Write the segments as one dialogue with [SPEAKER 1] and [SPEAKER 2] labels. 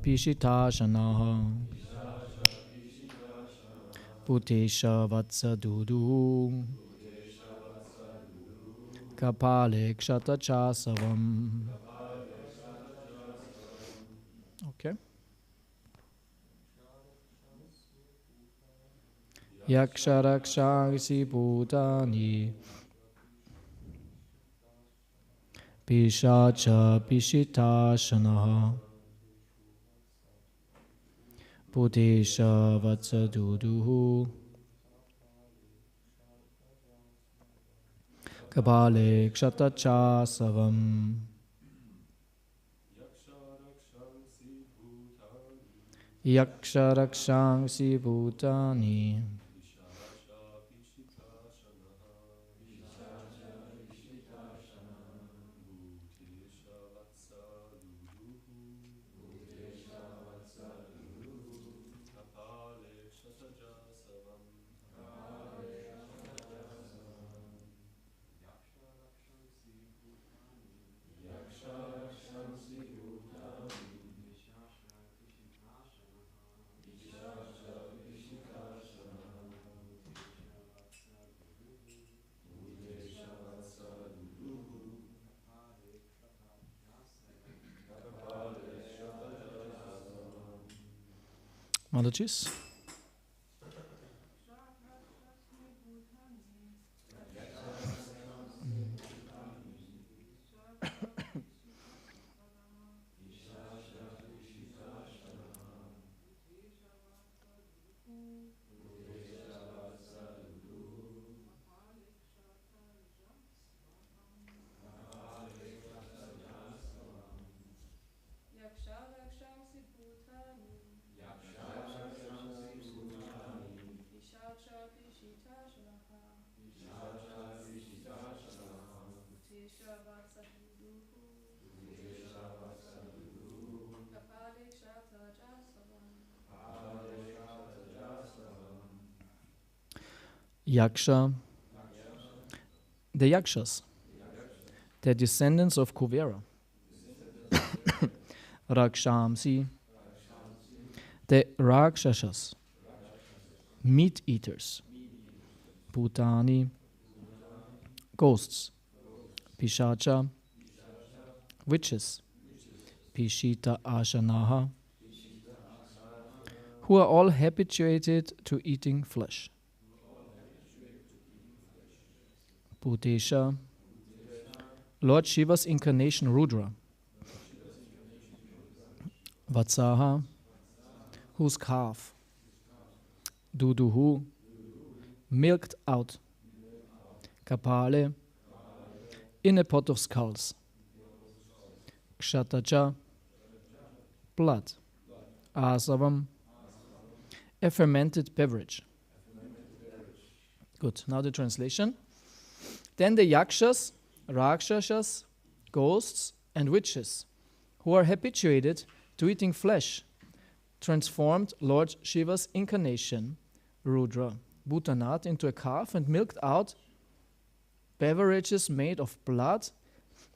[SPEAKER 1] Pishitashanaha Putesha Vatsadudu Kapale Kshatrachasavam. Okay. Yaksharakshansi Bhutani Pishacha Pishitashanaha Putesha Vatsadudu Kapale Kshatrachasavam. Yaksharakshansi Bhutani Mataji's. Yaksha, the Yakshas, the descendants of Kuvera. Rakshamsi, the Rakshasas, meat eaters. Bhutani, ghosts. Pishacha, witches. Pishita Ashanaha, who are all habituated to eating flesh. Bhutesha, Lord Shiva's incarnation Rudra. Vatsaha, whose calf. Duduhu, milked out. Kapale, in a pot of skulls. Kshatracha, blood. Asavam, a fermented beverage. Good, now the translation. Then the Yakshas, Rakshasas, ghosts, and witches, who are habituated to eating flesh, transformed Lord Shiva's incarnation, Rudra, Bhutanath, into a calf and milked out beverages made of blood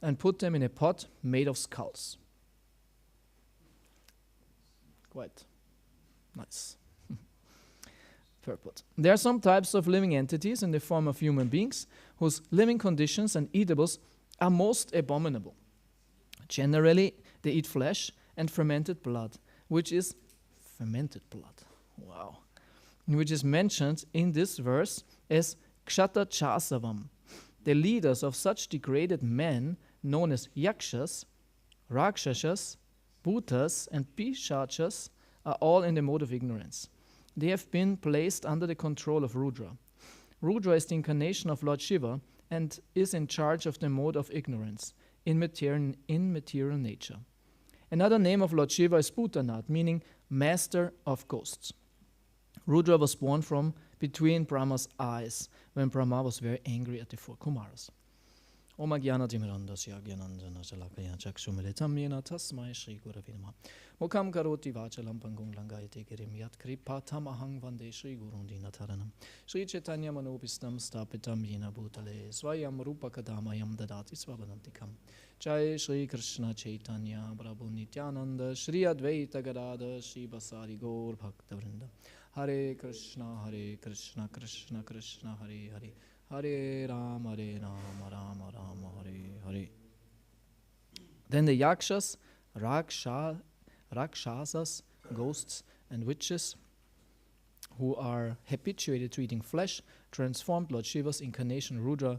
[SPEAKER 1] and put them in a pot made of skulls. Quite nice. Purport. There are some types of living entities in the form of human beings whose living conditions and eatables are most abominable. Generally, they eat flesh and fermented blood, which is which is mentioned in this verse as Kshatrachasavam. The leaders of such degraded men, known as Yakshas, Rakshasas, Bhutas, and Pishachas, are all in the mode of ignorance. They have been placed under the control of Rudra. Rudra is the incarnation of Lord Shiva and is in charge of the mode of ignorance in material nature. Another name of Lord Shiva is Bhutanath, meaning master of ghosts. Rudra was born from between Brahma's eyes when Brahma was very angry at the four Kumaras. Homa Yajna Timirandasya Gyananjana Shalakaya Chakshumilitam Yena Tasmai Shri Gurave Namaha. Mukam Karoti Vachalam Pangum Langayate Girim Yat Kripatam Ahang Vande Shri Gurun Dinataranam Shri Chaitanya Manopistam Stapitam Yena Bhutale Swayam Rupa Kadamayam Dadati Swabadantikam Jai Shri Krishna Chaitanya Prabhu Nityananda Shri Advaita Gadada Shri Basari Gaur Bhakta Vrinda Hare Krishna Krishna Krishna Hare Hare Hare Rama Rama Rama Hare Hare. Then the yakshas, rakshasas, ghosts and witches who are habituated to eating flesh transformed Lord Shiva's incarnation Rudra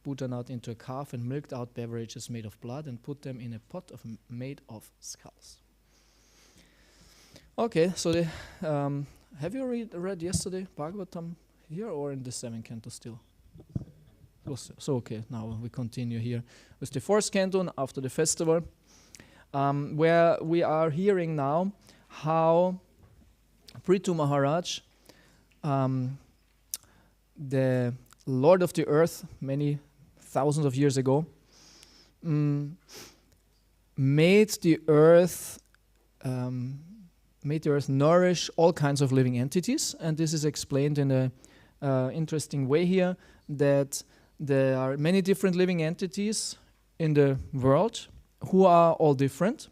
[SPEAKER 1] Bhutanat into a calf and milked out beverages made of blood and put them in a pot made of skulls. Okay, so have you read yesterday Bhagavatam here or in the 7th canto still? So okay, now we continue here with the 4th canto after the festival, where we are hearing now how Prithu Maharaj, the Lord of the earth, many thousands of years ago, made the earth nourish all kinds of living entities, and this is explained in a interesting way here, that there are many different living entities in the world who are all different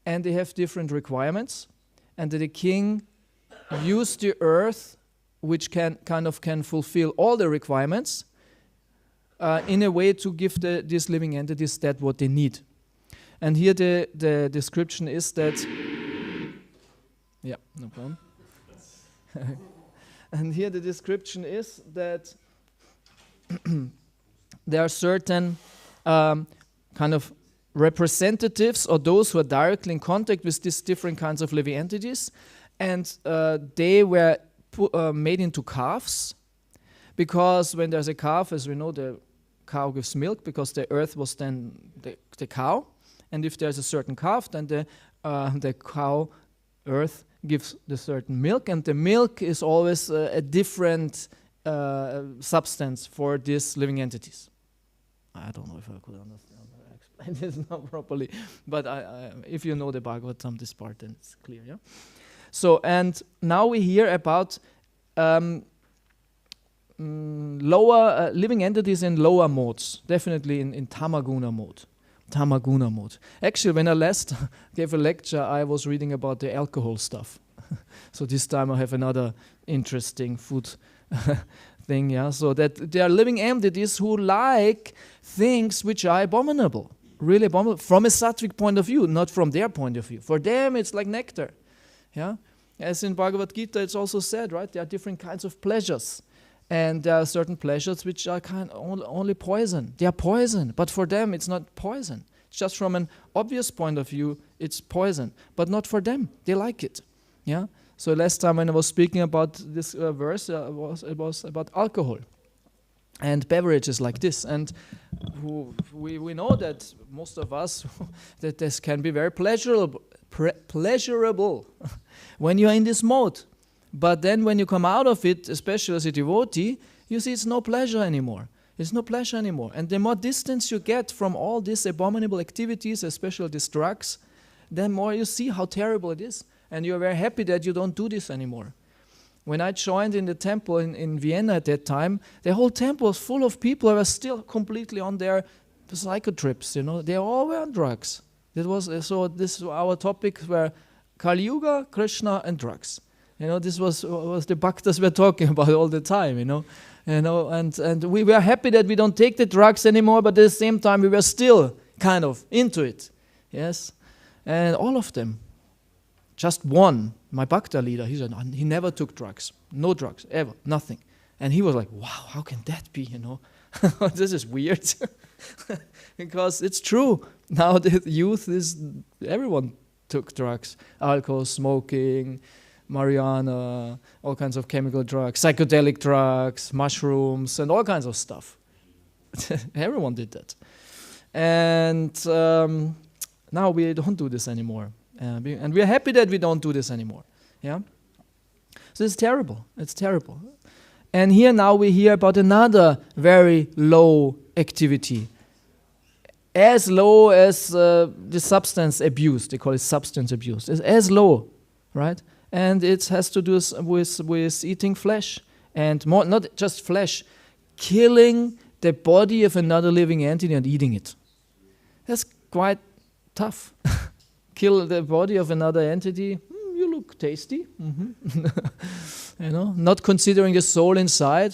[SPEAKER 1] and they have different requirements, and that the king used the earth, which can fulfill all the requirements, in a way to give these living entities that what they need. And here the description is that no problem. And here the description is that there are certain kind of representatives or those who are directly in contact with these different kinds of living entities, and they were made into calves, because when there's a calf, as we know, the cow gives milk because the earth was then the cow, and if there's a certain calf, then the cow earth gives the certain milk, and the milk is always a different substance for these living entities. I don't know if I could understand or explain this now properly, but if you know the Bhagavatam, this part, then it's clear, yeah? So, and now we hear about lower living entities in lower modes, definitely in Tamaguna mode. Tamaguna mode. Actually, when I last gave a lecture, I was reading about the alcohol stuff. So this time I have another interesting food thing, yeah. So that there are living entities who like things which are abominable, really abominable, from a sattvic point of view, not from their point of view. For them, it's like nectar, yeah. As in Bhagavad Gita, it's also said, right? There are different kinds of pleasures. And there are certain pleasures which are only poison. They are poison, but for them it's not poison. It's just from an obvious point of view, it's poison, but not for them. They like it. Yeah. So last time when I was speaking about this verse, it was about alcohol and beverages like this. And we know that most of us that this can be very pleasurable when you are in this mode. But then when you come out of it, especially as a devotee, you see it's no pleasure anymore. It's no pleasure anymore. And the more distance you get from all these abominable activities, especially these drugs, the more you see how terrible it is. And you're very happy that you don't do this anymore. When I joined in the temple in Vienna at that time, the whole temple was full of people who were still completely on their psychotrips, you know. They all were on drugs. Our topics were Kali Yuga, Krishna, and drugs. You know, this was the bhaktas were talking about all the time, you know, and we were happy that we don't take the drugs anymore, but at the same time we were still kind of into it, yes, and all of them. Just one, my bhakta leader, he said he never took drugs, no drugs, ever, nothing, and he was like, wow, how can that be, you know, this is weird, because it's true, now the youth everyone took drugs, alcohol, smoking, marijuana, all kinds of chemical drugs, psychedelic drugs, mushrooms, and all kinds of stuff. Everyone did that. And now we don't do this anymore. And we are happy that we don't do this anymore. Yeah. So it's terrible. It's terrible. And here now we hear about another very low activity. as low as the substance abuse. They call it substance abuse. It's as low, right? And it has to do with eating flesh. And more, not just flesh, killing the body of another living entity and eating it. That's quite tough. Kill the body of another entity. You look tasty. Not considering the soul inside.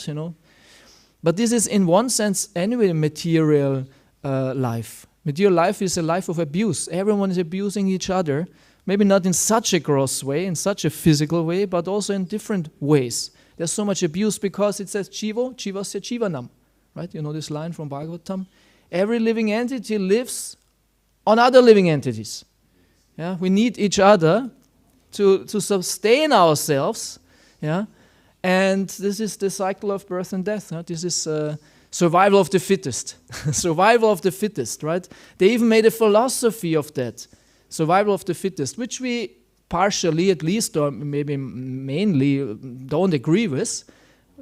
[SPEAKER 1] But this is, in one sense, anyway, material life. Material life is a life of abuse. Everyone is abusing each other. Maybe not in such a gross way, in such a physical way, but also in different ways. There's so much abuse because it says jivasya jivanam. Right? You know this line from Bhagavatam? Every living entity lives on other living entities. Yeah? We need each other to sustain ourselves. Yeah? And this is the cycle of birth and death. Huh? This is survival of the fittest. Survival of the fittest, right? They even made a philosophy of that. Survival of the fittest, which we partially, at least, or maybe mainly, don't agree with,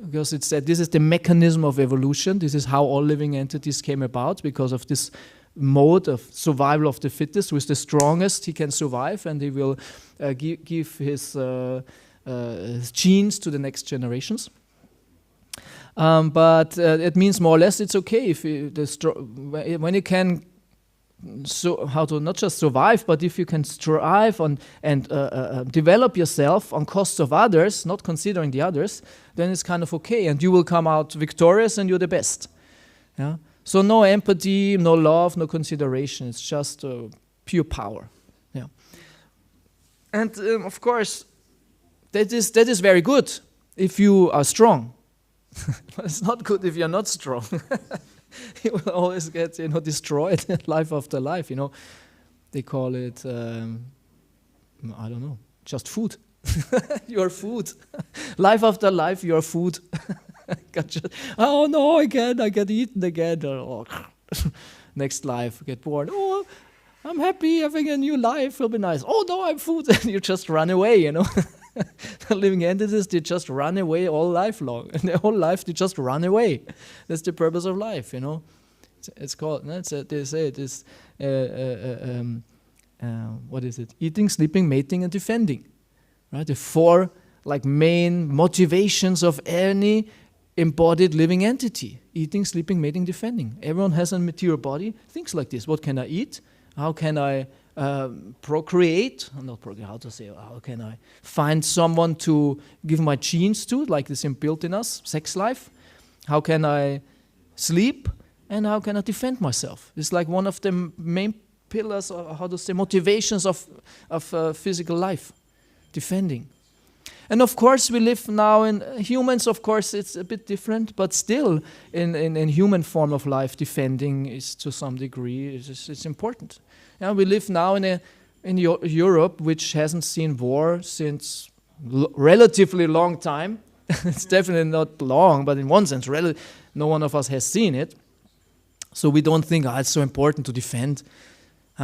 [SPEAKER 1] because it said this is the mechanism of evolution. This is how all living entities came about, because of this mode of survival of the fittest. With the strongest, he can survive, and he will give his genes to the next generations. But it means more or less it's okay if when you can. So how to not just survive, but if you can strive on and develop yourself on costs of others, not considering the others, then it's kind of okay, and you will come out victorious, and you're the best. Yeah. So no empathy, no love, no consideration. It's just pure power. Yeah. And of course, that is very good if you are strong. But it's not good if you're not strong. You will always get, destroyed life after life. They call it, I don't know, just food. Your food. Life after life, your food. Oh no, I get eaten again. Oh, next life, get born. Oh, I'm happy having a new life. Will be nice. Oh no, I'm food. And you just run away. The living entities, they just run away all life long. And their whole life, they just run away. That's the purpose of life, It's called, they say it is, what is it? Eating, sleeping, mating, and defending. Right? The four main motivations of any embodied living entity. Eating, sleeping, mating, defending. Everyone has a material body, thinks like this. What can I eat? How can I procreate? How can I find someone to give my genes to, like this inbuilt in us, sex life? How can I sleep? And how can I defend myself? It's like one of the main pillars, or motivations of physical life, defending. And of course, we live now in humans. Of course, it's a bit different, but still, in human form of life, defending is to some degree it's important. Yeah, we live now in Europe, which hasn't seen war since relatively long time. It's definitely not long, but in one sense, no one of us has seen it. So we don't think, it's so important to defend.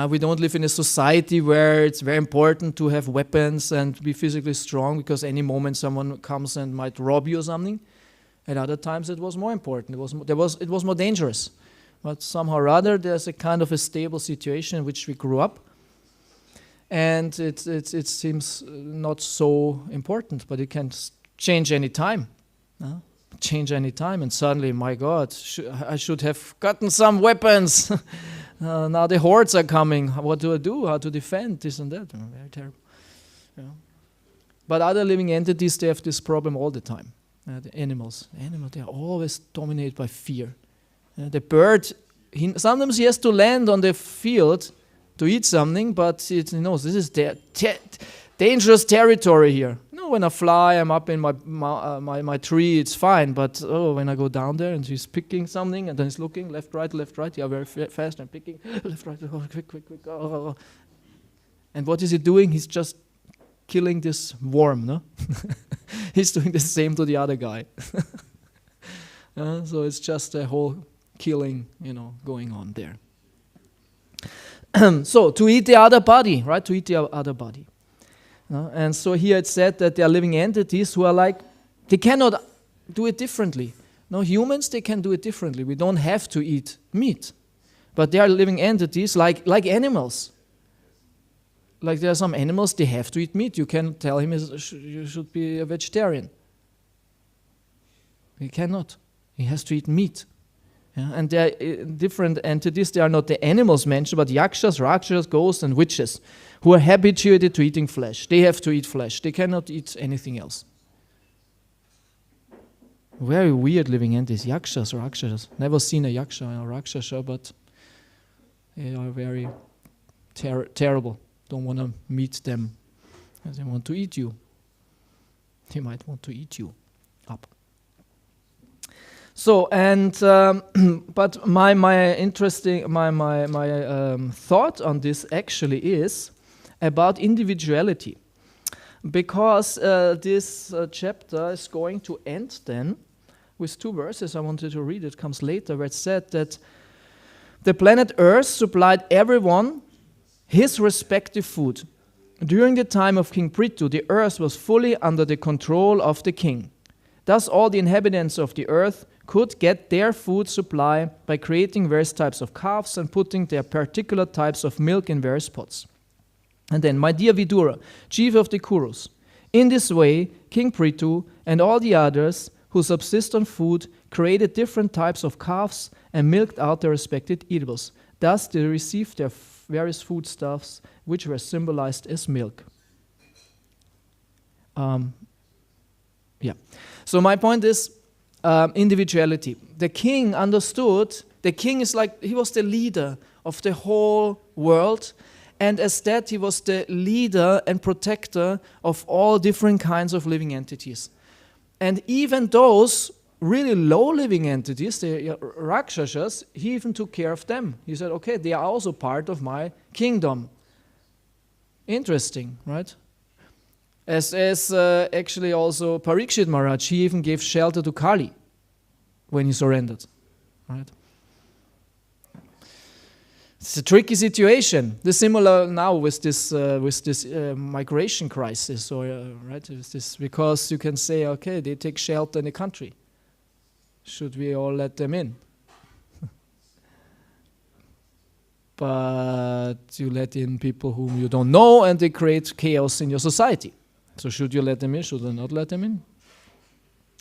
[SPEAKER 1] We don't live in a society where it's very important to have weapons and be physically strong, because any moment someone comes and might rob you or something. At other times it was more important. It was more dangerous. But somehow or other there's a kind of a stable situation in which we grew up. And it seems not so important, but it can change any time. Change any time, and suddenly, my God, I should have gotten some weapons. Now the hordes are coming. What do I do? How to defend this and that? Very terrible. Yeah. But other living entities, they have this problem all the time. The animals, they are always dominated by fear. The bird, sometimes he has to land on the field to eat something, but he knows this is dangerous territory here. When I fly, I'm up in my tree, it's fine. But when I go down there and he's picking something, and then he's looking left, right. Yeah, very fast and picking left, right. Quick. Oh. And what is he doing? He's just killing this worm. No, he's doing the same to the other guy. So it's just a whole killing, going on there. So to eat the other body, right? To eat the other body. And so here it said that there are living entities who are they cannot do it differently. No, humans, they can do it differently. We don't have to eat meat. But they are living entities like animals. Like there are some animals, they have to eat meat. You can tell him you should be a vegetarian. He cannot. He has to eat meat. Yeah? And there are different entities. They are not the animals mentioned, but yakshas, rakshas, ghosts, and witches who are habituated to eating flesh. They have to eat flesh. They cannot eat anything else. Very weird living entities. Yakshas, rakshas. Never seen a yaksha or rakshasa, but they are very terrible. Don't want to meet them. They want to eat you. They might want to eat you up. So, and but my interesting thought on this actually is about individuality, because this chapter is going to end then with 2 verses. I wanted to read. It comes later, where it said that the planet Earth supplied everyone his respective food. During the time of King Prithu, the earth was fully under the control of the king. Thus, all the inhabitants of the earth could get their food supply by creating various types of calves and putting their particular types of milk in various pots. And then, my dear Vidura, chief of the Kurus, in this way, King Prithu and all the others who subsist on food created different types of calves and milked out their respective eatables. Thus, they received their various foodstuffs, which were symbolized as milk. So my point is individuality. The king understood, the king is like, he was the leader of the whole world, and as that he was the leader and protector of all different kinds of living entities. And even those really low living entities, the Rakshasas, he even took care of them. He said, okay, they are also part of my kingdom. Interesting, right? As actually also Parikshit Maharaj, he even gave shelter to Kali when he surrendered, right? It's a tricky situation. The similar now with this migration crisis, or right? This, because you can say, okay, they take shelter in the country. Should we all let them in? But you let in people whom you don't know, and they create chaos in your society. So should you let them in? Should you not let them in?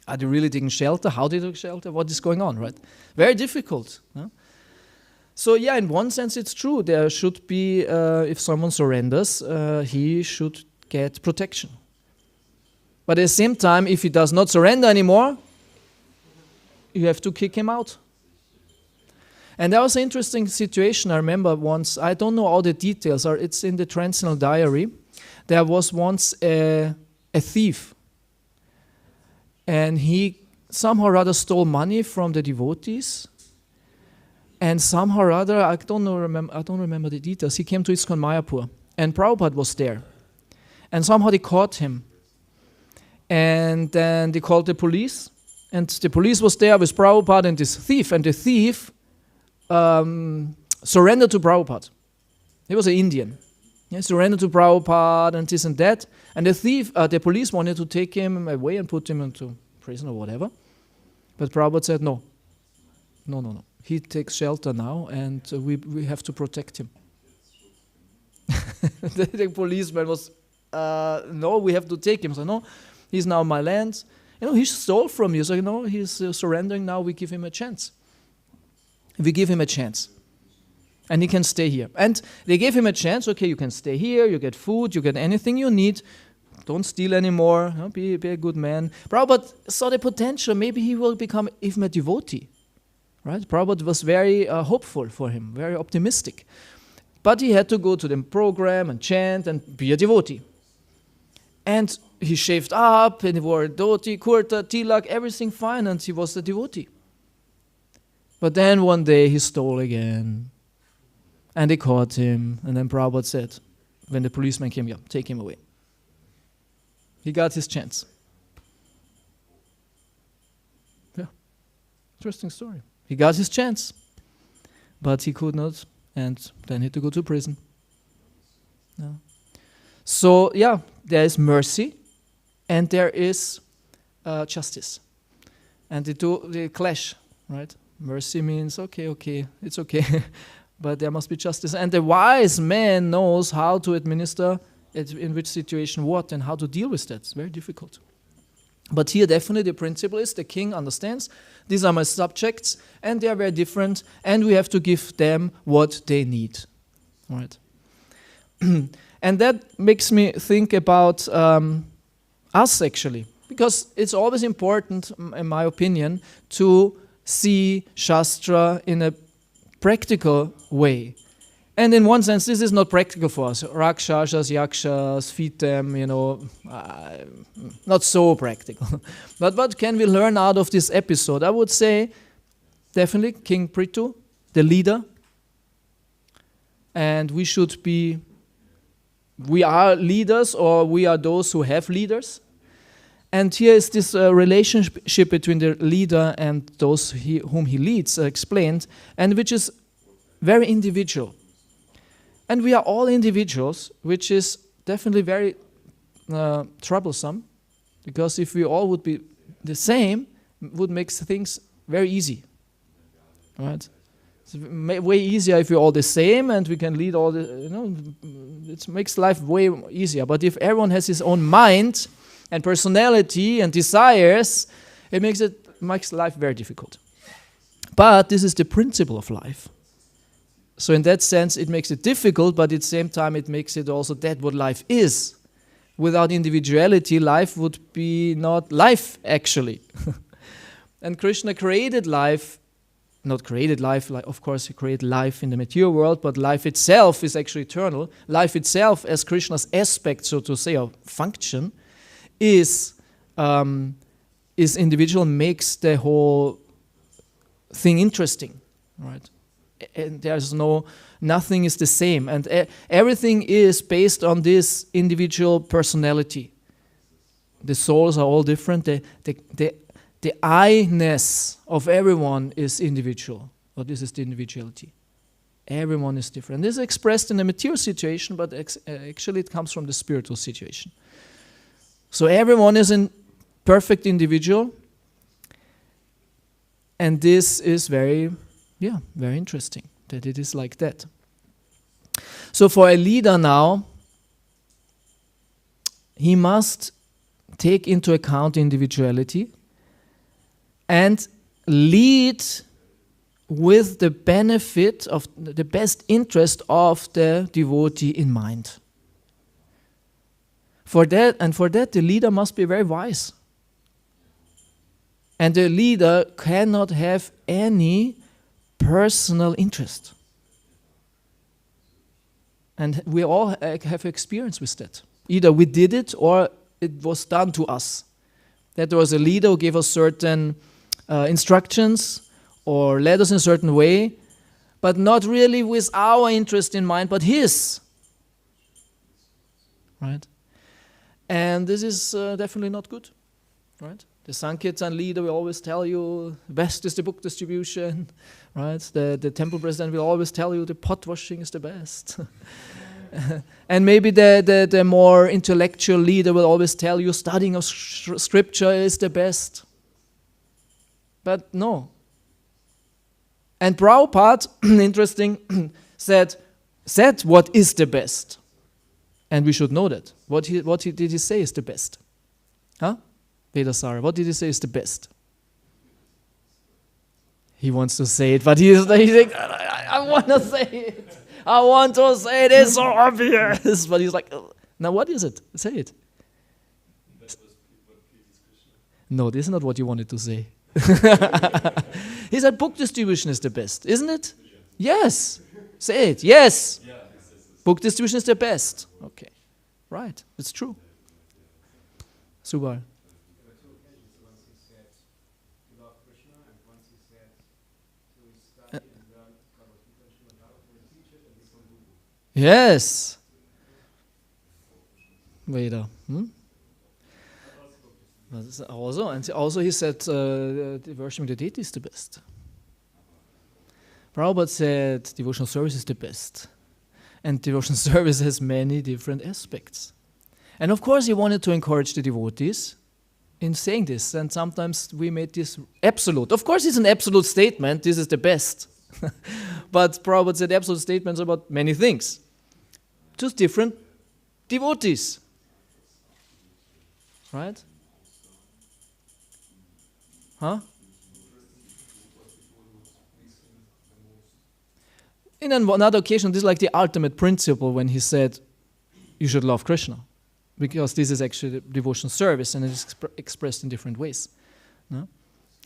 [SPEAKER 1] Are they really taking shelter? How they take shelter? What is going on, right? Very difficult. Huh? So yeah, in one sense it's true. There should be, if someone surrenders, he should get protection. But at the same time, if he does not surrender anymore, you have to kick him out. And that was an interesting situation. I remember once, I don't know all the details, or it's in the Transcendental Diary. There was once a thief, and he somehow or other stole money from the devotees, and somehow or other, I don't remember the details. He came to ISKCON Mayapur, and Prabhupada was there, and somehow they caught him, and then they called the police. And the police was there with Prabhupada and this thief. And the thief surrendered to Prabhupada. He was an Indian. He surrendered to Prabhupada and this and that. And the thief, the police wanted to take him away and put him into prison or whatever. But Prabhupada said, no. He takes shelter now, and we have to protect him. The policeman was, no, we have to take him. So no, he's now my land. He stole from you, so he's surrendering now, we give him a chance. We give him a chance. And he can stay here. And they gave him a chance, okay, you can stay here, you get food, you get anything you need, don't steal anymore, be a good man. Prabhupada saw the potential, maybe he will become even a devotee. Right? Prabhupada was very hopeful for him, very optimistic. But he had to go to the program and chant and be a devotee. And he shaved up, and he wore dhoti, kurta, tilak, everything fine, and he was a devotee. But then one day he stole again, and they caught him, and then Prabhupada said, when the policeman came, yeah, take him away. He got his chance. Yeah, interesting story. He got his chance, but he could not, and then he had to go to prison. Yeah. So, yeah, there is mercy, and there is justice. And they clash, right? Mercy means, okay, it's okay. but there must be justice. And the wise man knows how to administer it, in which situation what, and how to deal with that. It's very difficult. But here definitely the principle is the king understands, these are my subjects, and they are very different, and we have to give them what they need. All right. And that makes me think about us actually, because it's always important, in my opinion, to see Shastra in a practical way. And in one sense, this is not practical for us. Rakshasas, yakshas, feed them, not so practical. But what can we learn out of this episode? I would say, definitely, King Prithu, the leader. And we are leaders, or we are those who have leaders. And here is this relationship between the leader and those whom he leads explained, and which is very individual. And we are all individuals, which is definitely very troublesome, because if we all would be the same, would make things very easy. Right? It's way easier if we're all the same and we can lead all the, it makes life way easier. But if everyone has his own mind and personality and desires, it makes life very difficult. But this is the principle of life. So in that sense, it makes it difficult, but at the same time, it makes it also that what life is. Without individuality, life would be not life, actually. And Krishna created life, not created life, like, of course, he created life in the material world, but life itself is actually eternal. Life itself, as Krishna's aspect, so to say, or function, is individual, makes the whole thing interesting, right? And there's nothing is the same, and everything is based on this individual personality. The souls are all different. The I-ness of everyone is individual, or this is the individuality. Everyone is different. This is expressed in the material situation, but actually it comes from the spiritual situation. So everyone is a perfect individual, and this is very interesting that it is like that. So for a leader now, he must take into account individuality and lead with the benefit of the best interest of the devotee in mind. For that, the leader must be very wise. And the leader cannot have any personal interest. And we all have experience with that. Either we did it or it was done to us. That there was a leader who gave us certain instructions or led us in a certain way, but not really with our interest in mind, but his. Right? And this is definitely not good. Right? The Sankirtan leader will always tell you, best is the book distribution, right? The temple president will always tell you the pot washing is the best. And maybe the more intellectual leader will always tell you studying of scripture is the best. But no. And Prabhupada, interesting, said what is the best. And we should know that. What did he say is the best? Huh? Vedasara, what did he say is the best? He wants to say it, but he's like, I want to say it. I want to say it. It's so obvious. But he's like, now what is it? Say it. No, this is not what you wanted to say. He said book distribution is the best, isn't it? Yes. Say it. Yes. Book distribution is the best. Okay. Right. It's true. Subal. Yes. Veda. Also he said worshiping the deity is the best. Prabhupada said devotional service is the best. And devotional service has many different aspects. And of course he wanted to encourage the devotees in saying this. And sometimes we made this absolute. Of course it's an absolute statement, this is the best. But Prabhupada said absolute statements about many things. Just different devotees. Right? Huh? In another occasion, this is like the ultimate principle when he said, you should love Krishna. Because this is actually devotional service and it is expressed in different ways. No?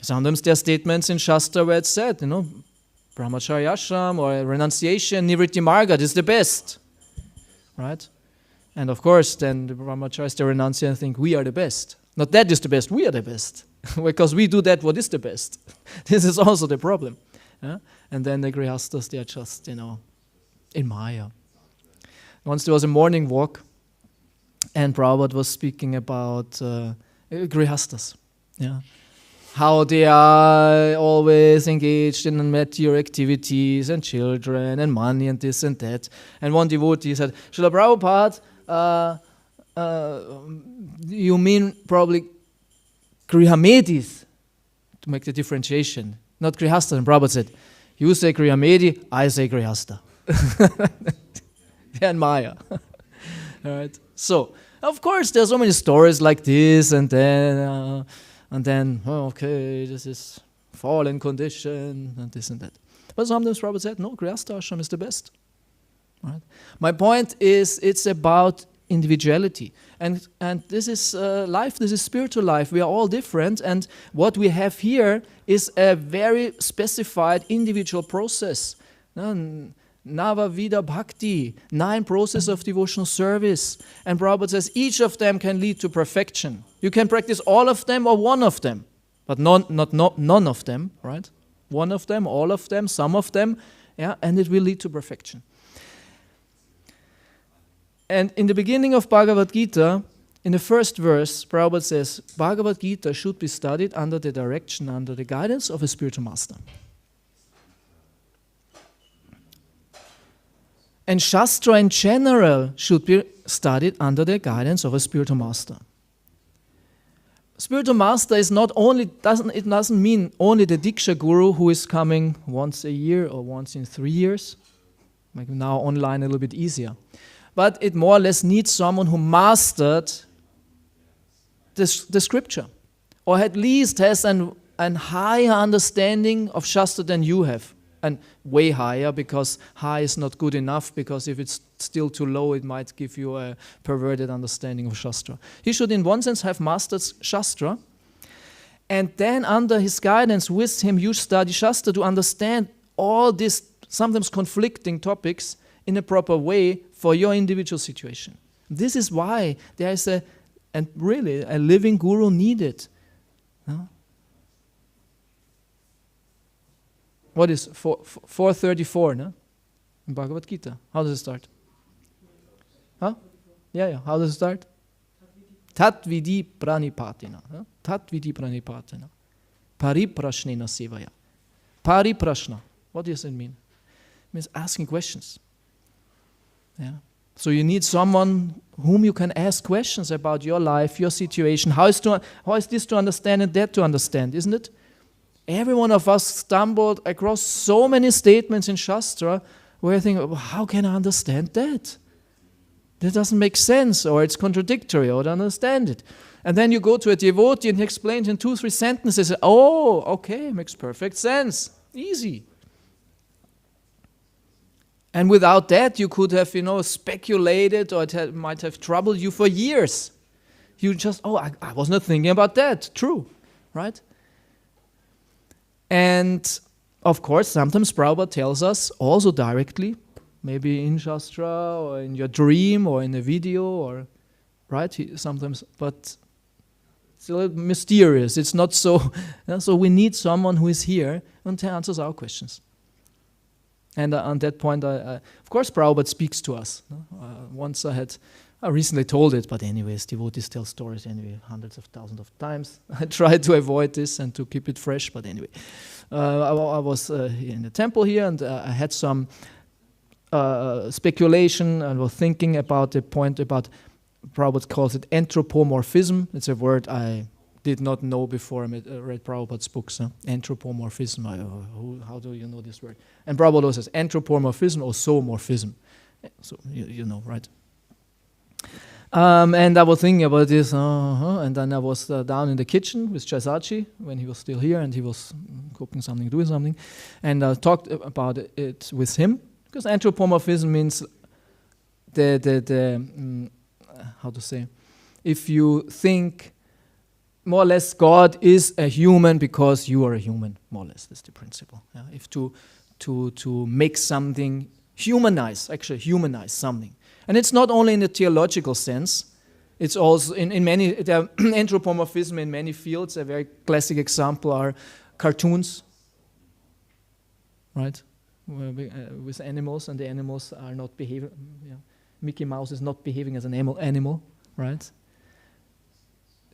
[SPEAKER 1] Sometimes there are statements in Shastra where it's said, Brahmacharya ashram or renunciation, nivritti marga, this is the best. Right? And of course, then the brahmacharis, the renunciant, think we are the best. Not that is the best, we are the best. Because we do that what is the best. This is also the problem. And then the grihastas, they are just, in Maya. Once there was a morning walk, and Prabhupada was speaking about grihastas. Yeah. How they are always engaged in material activities and children and money and this and that. And one devotee said, Srila Prabhupada, you mean probably grihamedis, to make the differentiation, not grihasta. And Prabhupada said, you say grihamedi, I say grihasta. And Maya. All right. So, of course, there's so many stories like this, and then, okay, this is fallen condition, and this and that. But sometimes Prabhupada said, no, grihasta ashram is the best. Right? My point is, it's about individuality. And this is life, this is spiritual life. We are all different, and what we have here is a very specified individual process. Nava-vida bhakti, 9 processes of devotional service. And Prabhupada says each of them can lead to perfection. You can practice all of them or one of them, but none of them, right? One of them, all of them, some of them, yeah, and it will lead to perfection. And in the beginning of Bhagavad Gita, in the first verse, Prabhupada says, Bhagavad Gita should be studied under the direction, under the guidance of a spiritual master. And Shastra in general should be studied under the guidance of a spiritual master. Spiritual master is not only, it doesn't mean only the Diksha Guru who is coming once a year or once in 3 years. Like now online a little bit easier. But it more or less needs someone who mastered the scripture, or at least has an higher understanding of Shastra than you have. And way higher, because high is not good enough, because if it's still too low, it might give you a perverted understanding of Shastra. He should in one sense have mastered Shastra, and then under his guidance, with him, you study Shastra to understand all these sometimes conflicting topics in a proper way for your individual situation. This is why there is a living guru needed. No? What is 434, no? In Bhagavad Gita. How does it start? Huh? Yeah. How does it start? Tatvidi pranipatina. Tatvidi pranipatina. Pariprashnena sevaya. Pariprashna. What does it mean? It means asking questions. Yeah. So you need someone whom you can ask questions about your life, your situation. How is this to understand and that to understand, isn't it? Every one of us stumbled across so many statements in Shastra where I think, how can I understand that? That doesn't make sense, or it's contradictory, or I don't understand it. And then you go to a devotee and he explains in 2-3 sentences, oh, okay, makes perfect sense. Easy. And without that, you could have, speculated, or it might have troubled you for years. You just, I was not thinking about that. True, right? And of course, sometimes Prabhupada tells us also directly, maybe in Shastra or in your dream or in a video, or right? Sometimes, but it's a little mysterious. It's not so. So we need someone who is here and answers our questions. And on that point, of course, Prabhupada speaks to us. Once I recently told it, but anyways, devotees tell stories anyway, hundreds of thousands of times. I try to avoid this and to keep it fresh, but anyway. I was in the temple here, and I had some speculation, and was thinking about the point about, Prabhupada calls it anthropomorphism. It's a word I did not know before I read Prabhupada's books. Anthropomorphism. How do you know this word? And Prabhupada says anthropomorphism or zoomorphism. So you know, right? And I was thinking about this, and then I was down in the kitchen with Chaisachi when he was still here, and he was cooking something, doing something, and I talked about it with him, because anthropomorphism means how to say, if you think more or less God is a human because you are a human, more or less, that's the principle. Yeah? If to make something humanize something. And it's not only in the theological sense, it's also in many, anthropomorphism in many fields. A very classic example are cartoons, right? With animals, and the animals are not behaving. Yeah. Mickey Mouse is not behaving as an animal, right?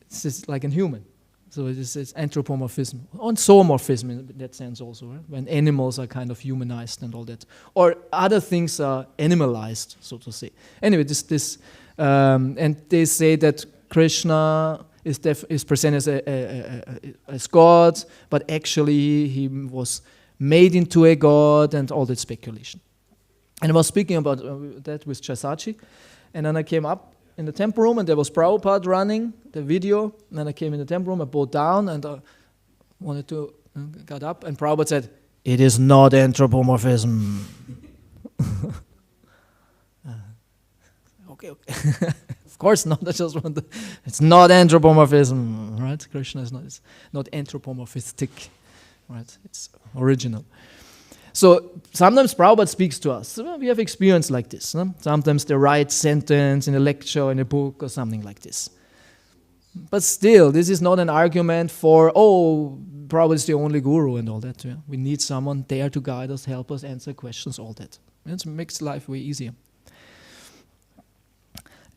[SPEAKER 1] It's just like a human. So it's anthropomorphism. And zoomorphism in that sense also, right? When animals are kind of humanized and all that. Or other things are animalized, so to say. Anyway, and they say that Krishna is presented as God, but actually he was made into a God, and all that speculation. And I was speaking about that with Chaisachi, and then I came up in the temple room, and there was Prabhupada running the video, and then I came in the temple room, I bowed down, and I wanted to got up, and Prabhupada said, "It is not anthropomorphism." Okay. Of course not. I just want to, it's not anthropomorphism, right? Krishna is not anthropomorphistic, right? It's original. So sometimes Prabhupada speaks to us. We have experience like this. No? Sometimes the right sentence in a lecture or in a book or something like this. But still, this is not an argument for, Prabhupada is the only guru and all that. Yeah? We need someone there to guide us, help us, answer questions, all that. It makes life way easier.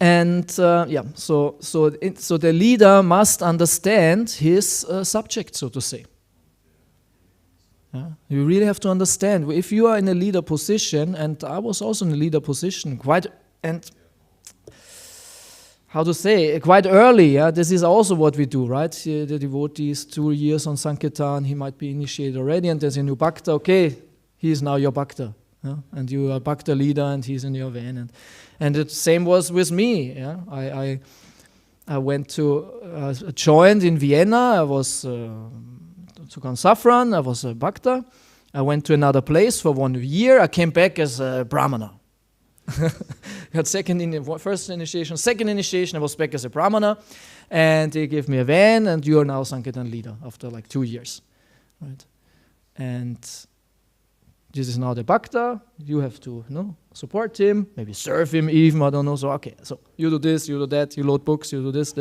[SPEAKER 1] And so the leader must understand his subject, so to say. You really have to understand. If you are in a leader position, and I was also in a leader position quite early. Yeah? This is also what we do, right? The devotees, 2 years on Sankirtan, he might be initiated already, and there's a new Bhakta. Okay, he is now your Bhakta. Yeah? And you are Bhakta leader, and he's in your van. And the same was with me. Yeah? I went to, joined in Vienna. I was took on saffron. I was a Bhakta. I went to another place for 1 year. I came back as a Brahmana. Got first initiation, second initiation, I was back as a Brahmana, and they gave me a van, and you are now Sankirtan leader after like 2 years, right? And this is now the Bhakta. You have to support him, maybe serve him even, I don't know. So okay, so you do this, you do that, you load books, you do this.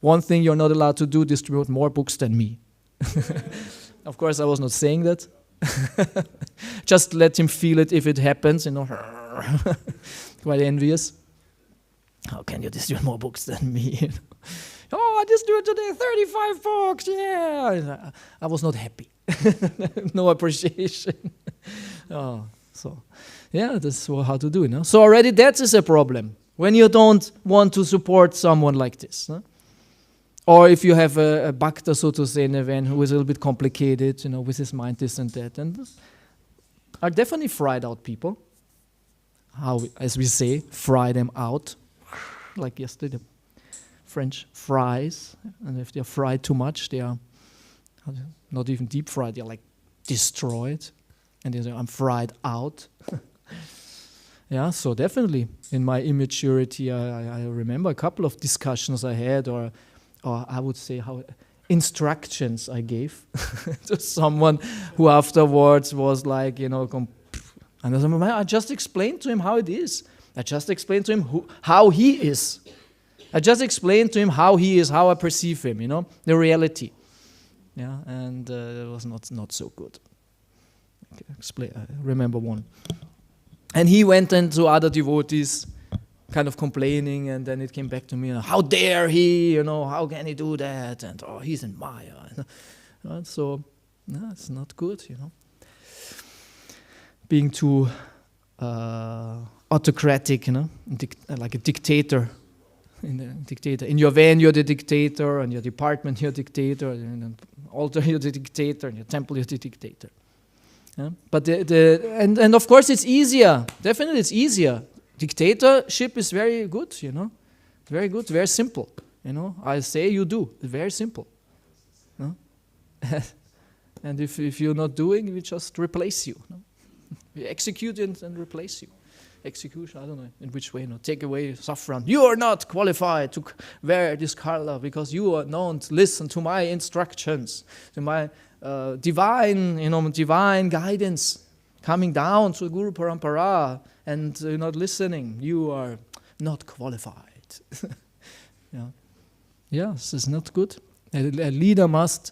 [SPEAKER 1] One thing you're not allowed to do, distribute more books than me. Of course, I was not saying that. Just let him feel it if it happens, quite envious. How can you distribute more books than me? I distributed today 35 books, yeah. I was not happy. No appreciation. That's how to do it. So already that is a problem, when you don't want to support someone like this. Or if you have a bhakta, so to say, in a van who is a little bit complicated, with his mind this and that. And are definitely fried out people. As we say, fry them out. Like yesterday, the French fries. And if they're fried too much, they are not even deep fried, they're like destroyed. And they say, I'm fried out. Yeah, so definitely in my immaturity, I remember a couple of discussions I had, or I would say instructions I gave to someone who afterwards was like, and I just explained to him how it is. I just explained to him how he is. I just explained to him how he is, how I perceive him, the reality. Yeah, and it was not so good. Okay, I remember one. And he went into other devotees, kind of complaining, and then it came back to me, how dare he, how can he do that, and he's in Maya. So, it's not good, Being too autocratic, like a dictator. Dictator. In your van, you're the dictator. In your department, you're dictator. In an altar, you're the dictator. In your temple, you're the dictator. Yeah? But and of course, it's easier. Definitely, it's easier. Dictatorship is very good, very good, very simple. I say, you do. It's very simple. And if you're not doing, we just replace you. We execute and replace you. Execution, I don't know in which way. Take away saffron. You are not qualified to wear this color because you are not listen to my instructions, to my divine guidance coming down to Guru Parampara, and you're not listening. You are not qualified. This is not good. A leader must,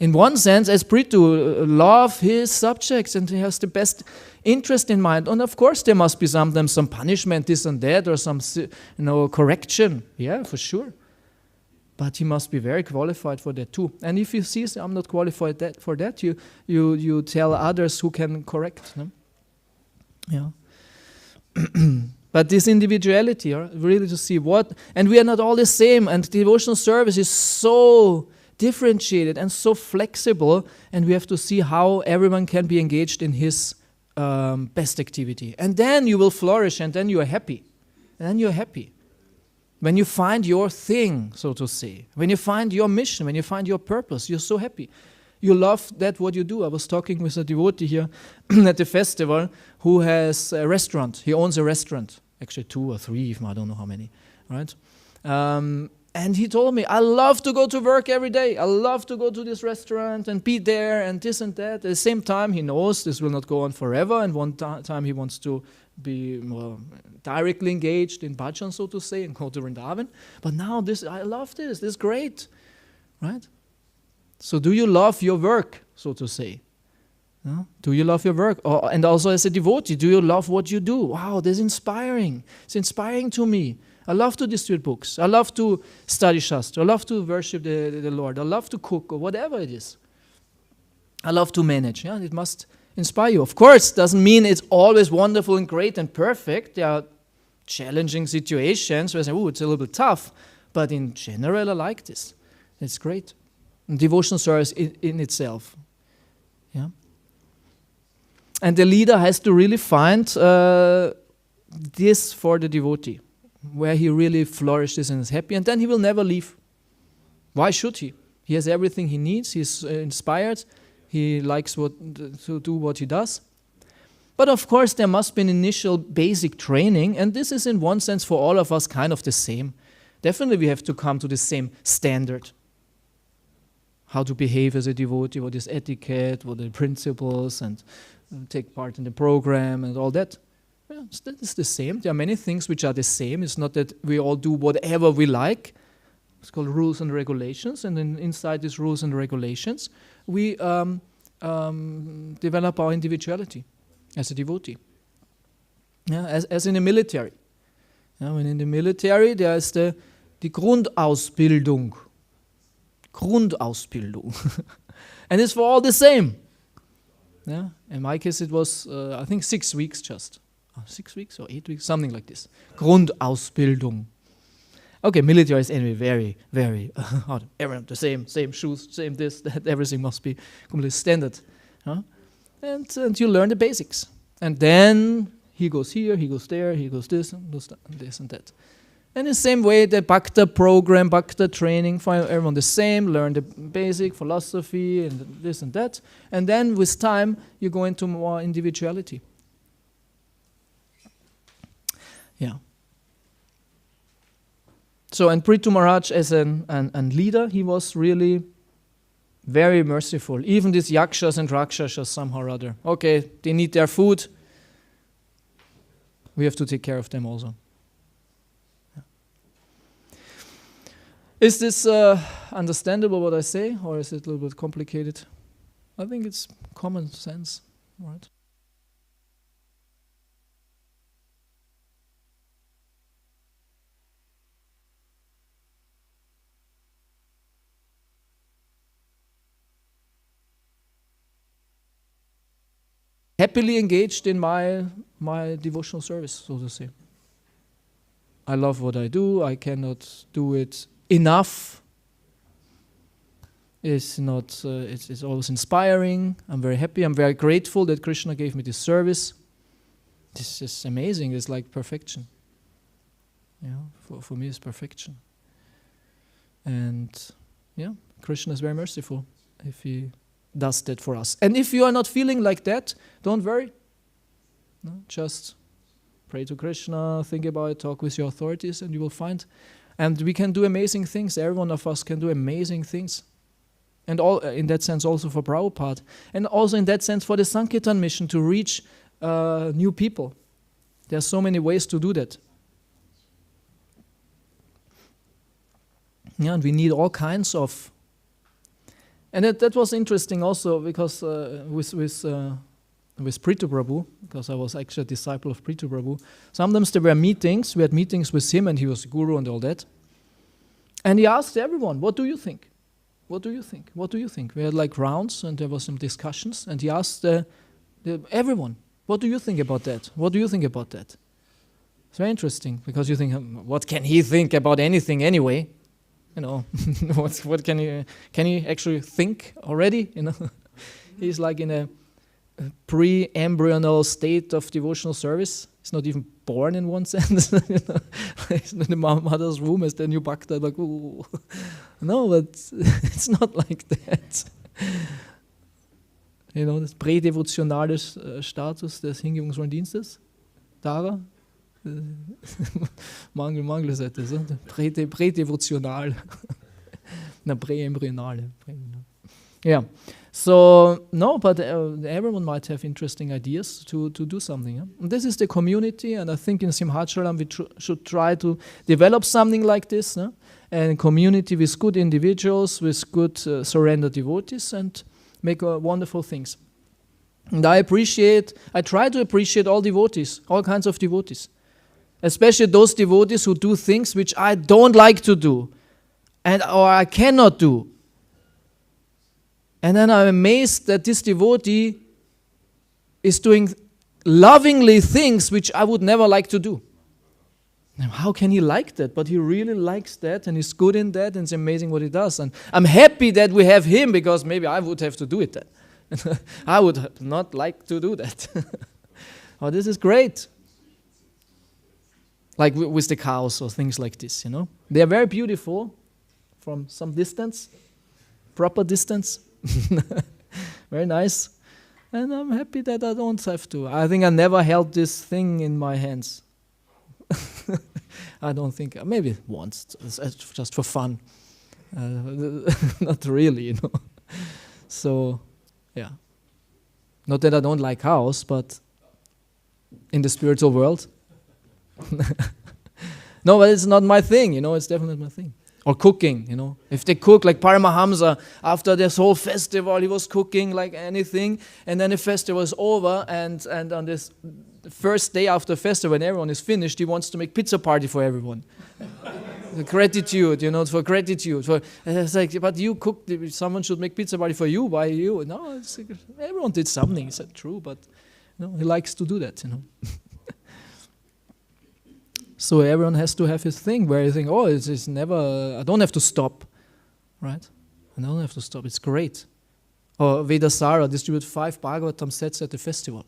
[SPEAKER 1] in one sense, as Prithu, love his subjects, and he has the best interest in mind. And of course, there must be sometimes some punishment, this and that, or some correction. Yeah, for sure. But he must be very qualified for that too. And if you see, I'm not qualified for that, you tell others who can correct. No? Yeah. But this individuality, really to see what, and we are not all the same. And devotional service is so differentiated and so flexible, and we have to see how everyone can be engaged in his best activity. And then you will flourish, and then you are happy. And then you're happy. When you find your thing, so to say, when you find your mission, when you find your purpose, you're so happy. You love that what you do. I was talking with a devotee here at the festival who has a restaurant. He owns a restaurant, actually 2 or 3, I don't know how many, right? And he told me, I love to go to work every day. I love to go to this restaurant and be there and this and that. At the same time, he knows this will not go on forever. And one time he wants to be more directly engaged in bhajan, so to say, and go to Vrindavan. But now I love this. This is great, right? So do you love your work, so to say? No? Do you love your work? And also as a devotee, do you love what you do? Wow, this is inspiring. It's inspiring to me. I love to distribute books. I love to study Shastra. I love to worship the Lord. I love to cook or whatever it is. I love to manage. Yeah, it must inspire you. Of course, doesn't mean it's always wonderful and great and perfect. There are challenging situations where I say, it's a little bit tough. But in general, I like this. It's great. And devotional service in itself. Yeah. And the leader has to really find this for the devotee, where he really flourishes and is happy, and then he will never leave. Why should he? He has everything he needs. He's inspired. He likes to do what he does. But of course, there must be an initial basic training, and this is in one sense for all of us kind of the same. Definitely we have to come to the same standard. How to behave as a devotee, what is etiquette, what are the principles, and take part in the program and all that. Yeah, it's the same. There are many things which are the same. It's not that we all do whatever we like. It's called rules and regulations. And then inside these rules and regulations, we develop our individuality as a devotee. Yeah, as in the military. Yeah, when in the military, there is the Grundausbildung. Grundausbildung. And it's for all the same. Yeah? In my case, it was, I think, 6 weeks just. 6 weeks or 8 weeks, something like this. Grundausbildung. Okay, military is anyway very, very, everyone the same shoes, same this, that, everything must be completely standard. Huh? And you learn the basics. And then he goes here, he goes there, he goes this and this and that. And in the same way, the Bhakta program, Bhakta training, for everyone the same, learn the basic philosophy and this and that. And then with time, you go into more individuality. Yeah. So, and Prithu Maharaj as a leader, he was really very merciful. Even these yakshas and rakshasas somehow or other. Okay, they need their food. We have to take care of them also. Yeah. Is this understandable what I say, or is it a little bit complicated? I think it's common sense, right? Happily engaged in my devotional service, so to say. I love what I do. I cannot do it enough. It's not. It's always inspiring. I'm very happy. I'm very grateful that Krishna gave me this service. This is amazing. It's like perfection. For me, it's perfection. And Krishna is very merciful if He does that for us. And if you are not feeling like that, don't worry. No, just pray to Krishna, think about it, talk with your authorities, and you will find. And we can do amazing things. Every one of us can do amazing things. And all in that sense also for Prabhupada. And also in that sense for the Sankirtan mission to reach new people. There are so many ways to do that. And we need all kinds of... And that was interesting also because with Prithu Prabhu, because I was actually a disciple of Prithu Prabhu, sometimes there were meetings, we had meetings with him and he was guru and all that. And he asked everyone, what do you think? What do you think? What do you think? We had like rounds and there were some discussions and he asked everyone, what do you think about that? What do you think about that? It's very interesting because you think, what can he think about anything anyway? What can he actually think already? He's like in a pre-embryonal state of devotional service. He's not even born in one sense. He's in the mother's womb as the new bhakta, like, ooh. No, but it's not like that. Das prädevotionale Status des hingebungsvollen Dienstes. Dara. Mangelseite, so? Prädevotional. Na, präembryonale. Yeah. So, no, but everyone might have interesting ideas to do something. And this is the community, and I think in Simhachalam we should try to develop something like this, and community with good individuals, with good surrendered devotees, and make wonderful things. And I try to appreciate all devotees, all kinds of devotees. Especially those devotees who do things which I don't like to do, or I cannot do. And then I'm amazed that this devotee is doing lovingly things which I would never like to do. Now, how can he like that? But he really likes that and he's good in that and it's amazing what he does. And I'm happy that we have him because maybe I would have to do it then. I would not like to do that. Oh, this is great. Like with the cows or things like this, They are very beautiful from some distance, proper distance. Very nice. And I'm happy that I don't have to. I think I never held this thing in my hands. I don't think, maybe once, just for fun. Not really, So, yeah. Not that I don't like cows, but in the spiritual world. No, but it's not my thing, it's definitely my thing. Or cooking, If they cook, like Paramahamsa, after this whole festival, he was cooking like anything, and then the festival is over, and on this first day after the festival, when everyone is finished, he wants to make pizza party for everyone. The gratitude, for gratitude. It's like, but you cooked, someone should make pizza party for you, why you? No, everyone did something, it's true, but he likes to do that, So everyone has to have his thing where you think, oh, it's never, I don't have to stop, right? I don't have to stop, it's great. Or Vedasara distribute 5 Bhagavatam sets at the festival.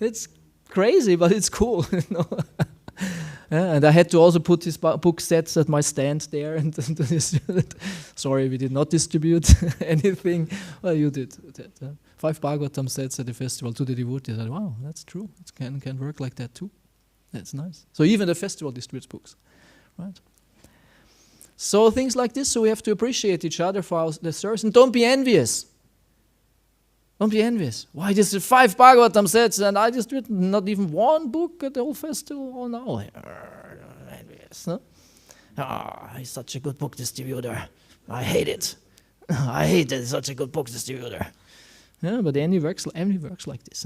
[SPEAKER 1] It's crazy, but it's cool, Yeah, and I had to also put his book sets at my stand there and distribute. Sorry, we did not distribute anything. Well, you did that. 5 Bhagavatam sets at the festival to the devotees. I said, wow, that's true. It can work like that too. That's nice. So even the festival distributes books, right? So things like this. So we have to appreciate each other for the service, and don't be envious. Don't be envious. Why this is 5 Bhagavatam sets and I just read not even one book at the whole festival? Oh no, envious. No? He's such a good book distributor. I hate it. I hate that he's such a good book distributor. Yeah, but envy works like this.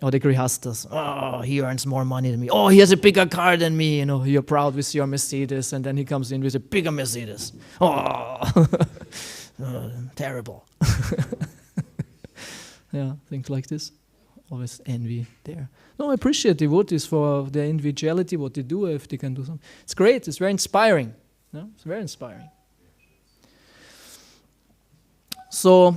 [SPEAKER 1] Or the Grihastas. Oh, he earns more money than me. Oh, he has a bigger car than me. You're proud with your Mercedes, and then he comes in with a bigger Mercedes. Oh, terrible. Yeah, things like this. always envy there. No, I appreciate devotees for their individuality, what they do, if they can do something. It's great, it's very inspiring. No? It's very inspiring. So,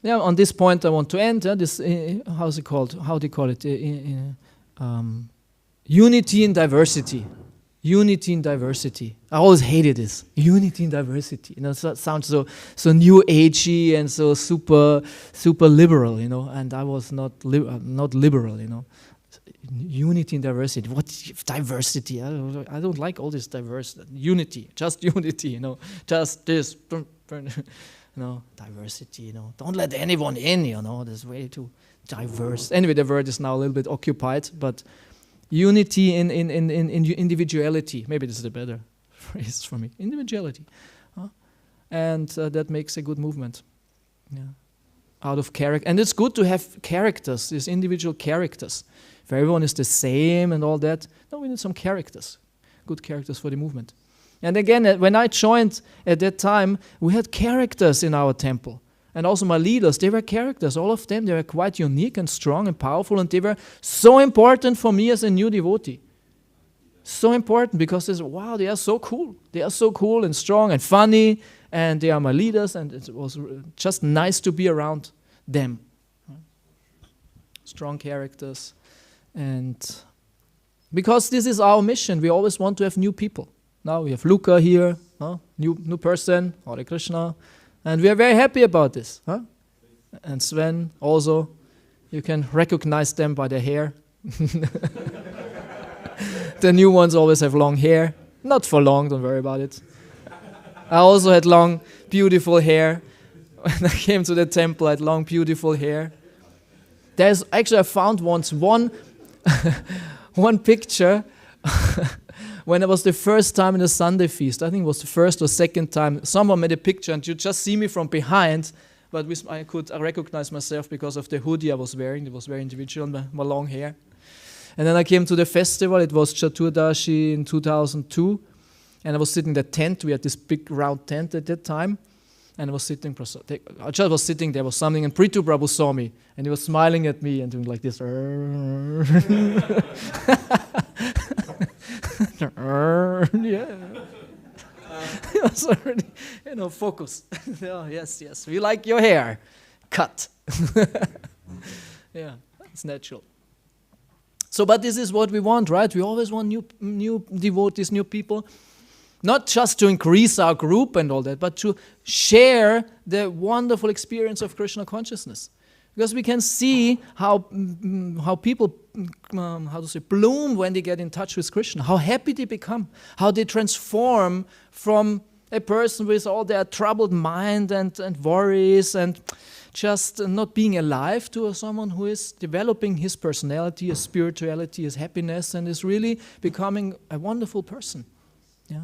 [SPEAKER 1] yeah, on this point I want to end. This, how's it called? How do you call it? Unity in diversity. Unity in diversity. I always hated this. Unity in diversity. You know, so it sounds so new agey and so super liberal. You know, and I was not liberal. You know, unity in diversity. What diversity? I don't like all this diversity. Unity, just unity. You know, just this. No, diversity, you know. Don't let anyone in, you know. There's way too diverse. Anyway, the word is now a little bit occupied, but unity in individuality. Maybe this is a better phrase for me. Individuality. And that makes a good movement. Yeah. Out of character. And it's good to have characters, these individual characters. If everyone is the same and all that, no, we need some characters. Good characters for the movement. And again, when I joined at that time, we had characters in our temple. And also my leaders, they were characters. All of them, they were quite unique and strong and powerful. And they were so important for me as a new devotee. So important because, wow, they are so cool. They are so cool and strong and funny. And they are my leaders. And it was just nice to be around them. Strong characters. And because this is our mission, we always want to have new people. Now we have Luca here, new person, Hare Krishna, and we are very happy about this. And Sven also, you can recognize them by their hair. The new ones always have long hair, not for long, don't worry about it. I also had long, beautiful hair. When I came to the temple, I had long, beautiful hair. There's actually, I found once one picture. When it was the first time in the Sunday feast, I think it was the first or second time, someone made a picture and you just see me from behind, but I could recognize myself because of the hoodie I was wearing. It was very individual, my long hair. And then I came to the festival. It was Chaturdashi in 2002. And I was sitting in the tent. We had this big round tent at that time. And I was sitting, I just was sitting there was something, and Prabhu saw me. And he was smiling at me and doing like this. Yeah. He was already, focus. Oh, yes, we like your hair. Cut. Yeah, it's natural. So, but this is what we want, right? We always want new devotees, new people. Not just to increase our group and all that, but to share the wonderful experience of Krishna consciousness. Because we can see how people, bloom when they get in touch with Krishna, how happy they become, how they transform from a person with all their troubled mind and worries and just not being alive to someone who is developing his personality, his spirituality, his happiness, and is really becoming a wonderful person. Yeah.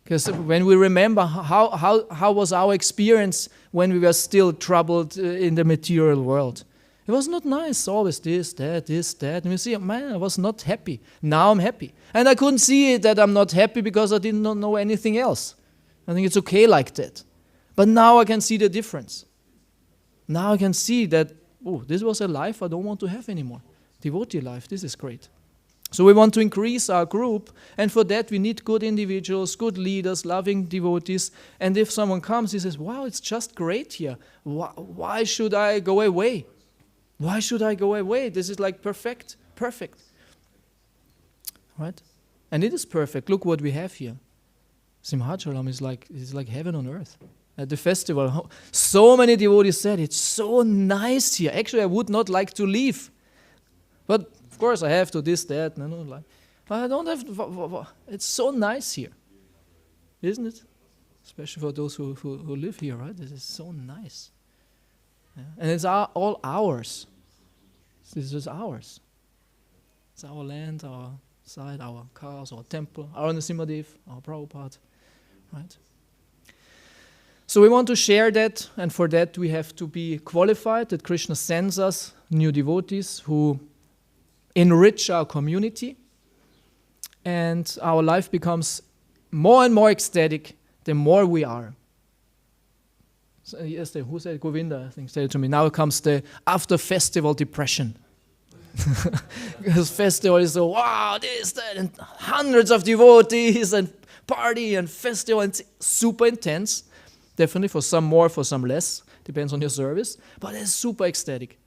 [SPEAKER 1] Because when we remember how was our experience when we were still troubled in the material world, it was not nice. Always this, that. And we see, man, I was not happy. Now I'm happy. And I couldn't see that I'm not happy because I did not know anything else. I think it's okay like that. But now I can see the difference. Now I can see that, this was a life I don't want to have anymore. Devotee life, this is great. So we want to increase our group, and for that we need good individuals, good leaders, loving devotees. And if someone comes, he says, wow, it's just great here. Why should I go away? Why should I go away? This is like perfect. Right? And it is perfect. Look what we have here. Simhachalam is like heaven on earth. At the festival, so many devotees said, it's so nice here. Actually, I would not like to leave. But of course, I have to this, that, but I don't have to. It's so nice here, isn't it? Especially for those who live here, right? This is so nice. Yeah. And it's all ours. This is ours. It's our land, our side, our cars, our temple, our Nrsimhadev, our Prabhupada, right? So we want to share that, and for that we have to be qualified, that Krishna sends us new devotees who enrich our community, and our life becomes more and more ecstatic the more we are. So yesterday, who said Govinda? I think said it to me. Now comes the after festival depression. Because festival is so wow, this, that, and hundreds of devotees and party and festival, and it's super intense. Definitely for some more, for some less, depends on your service. But it's super ecstatic.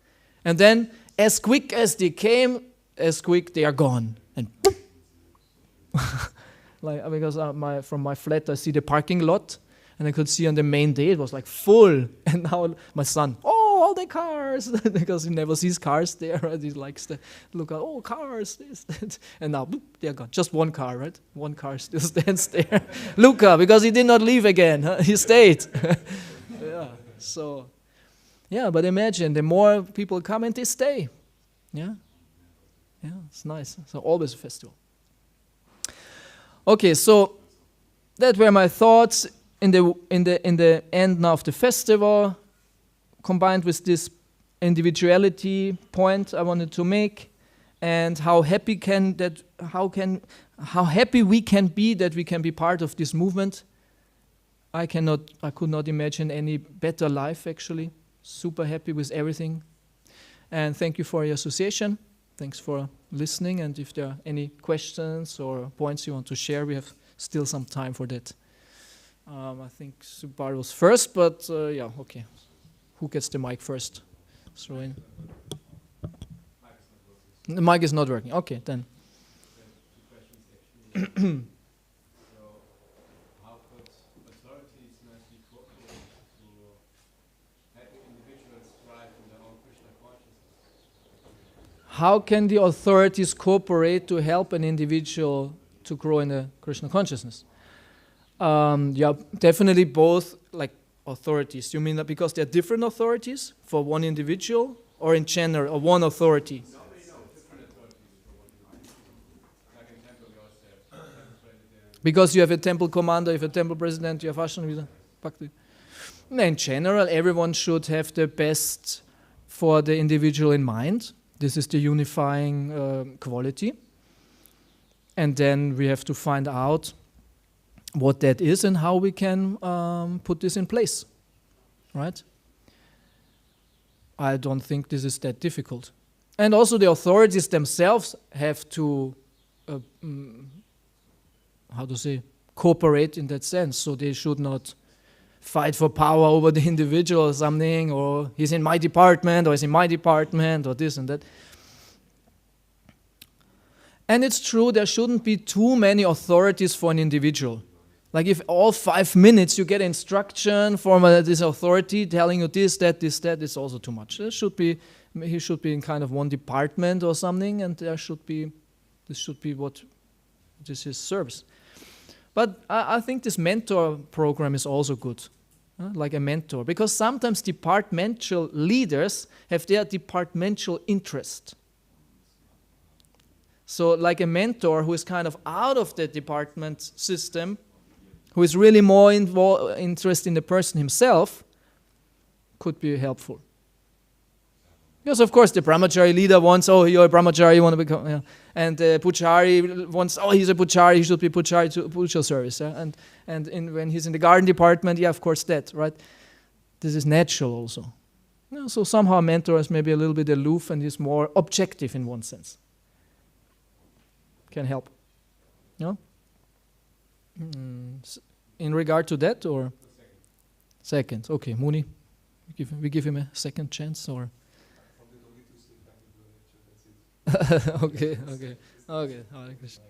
[SPEAKER 1] And then, as quick as they came, as quick they are gone. And boop. Like because from my flat I see the parking lot, and I could see on the main day it was like full. And now my son, all the cars, because he never sees cars there, right? He likes to look at, cars, this, that. And now, boop, they're gone. Just one car, right? One car still stands there. Luca, because he did not leave again. Huh? He stayed. Yeah, so, yeah, but imagine, the more people come and they stay. Yeah, yeah, it's nice. So always a festival. Okay, so that were my thoughts in the end now of the festival, combined with this individuality point I wanted to make, and how happy we can be that we can be part of this movement. I could not imagine any better life, actually. Super happy with everything. And thank you for your association. Thanks for listening. And if there are any questions or points you want to share, we have still some time for that. I think Subar was first, but yeah, okay. Who gets the mic first? Throw in. The mic is not working. Okay, then.
[SPEAKER 2] So, how could authorities nicely cooperate to help individuals thrive in their own Krishna consciousness?
[SPEAKER 1] How can the authorities cooperate to help an individual to grow in the Krishna consciousness? Yeah, definitely both, like authorities. You mean that because there are different authorities for one individual, or in general, or one authority?
[SPEAKER 2] No, different authorities for one individual. Like in temple, you also have temple president.
[SPEAKER 1] Because you have a temple commander, you have a temple president, you have Ashram. In general, everyone should have the best for the individual in mind. This is the unifying quality. And then we have to find out what that is and how we can put this in place, right? I don't think this is that difficult. And also the authorities themselves have to, cooperate in that sense. So they should not fight for power over the individual or something, or he's in my department, or he's in my department, or this and that. And it's true, there shouldn't be too many authorities for an individual. Like if all 5 minutes you get instruction from this authority telling you this, that, it's also too much. He should be in kind of one department or something, and this should be what this is serves. But I think this mentor program is also good, like a mentor, because sometimes departmental leaders have their departmental interest. So like a mentor who is kind of out of the department system, who is really more interested in the person himself, could be helpful. Because of course the brahmachari leader wants, you're a brahmachari, you want to become, and the puchari wants, he's a puchari, he should be puchari to puja service. And when he's in the garden department, of course that, right? This is natural also. So somehow a mentor is maybe a little bit aloof and is more objective in one sense. Can help. No? In regard to that, or second? Okay, Muni, we give him a second chance, or okay. Hare Krishna.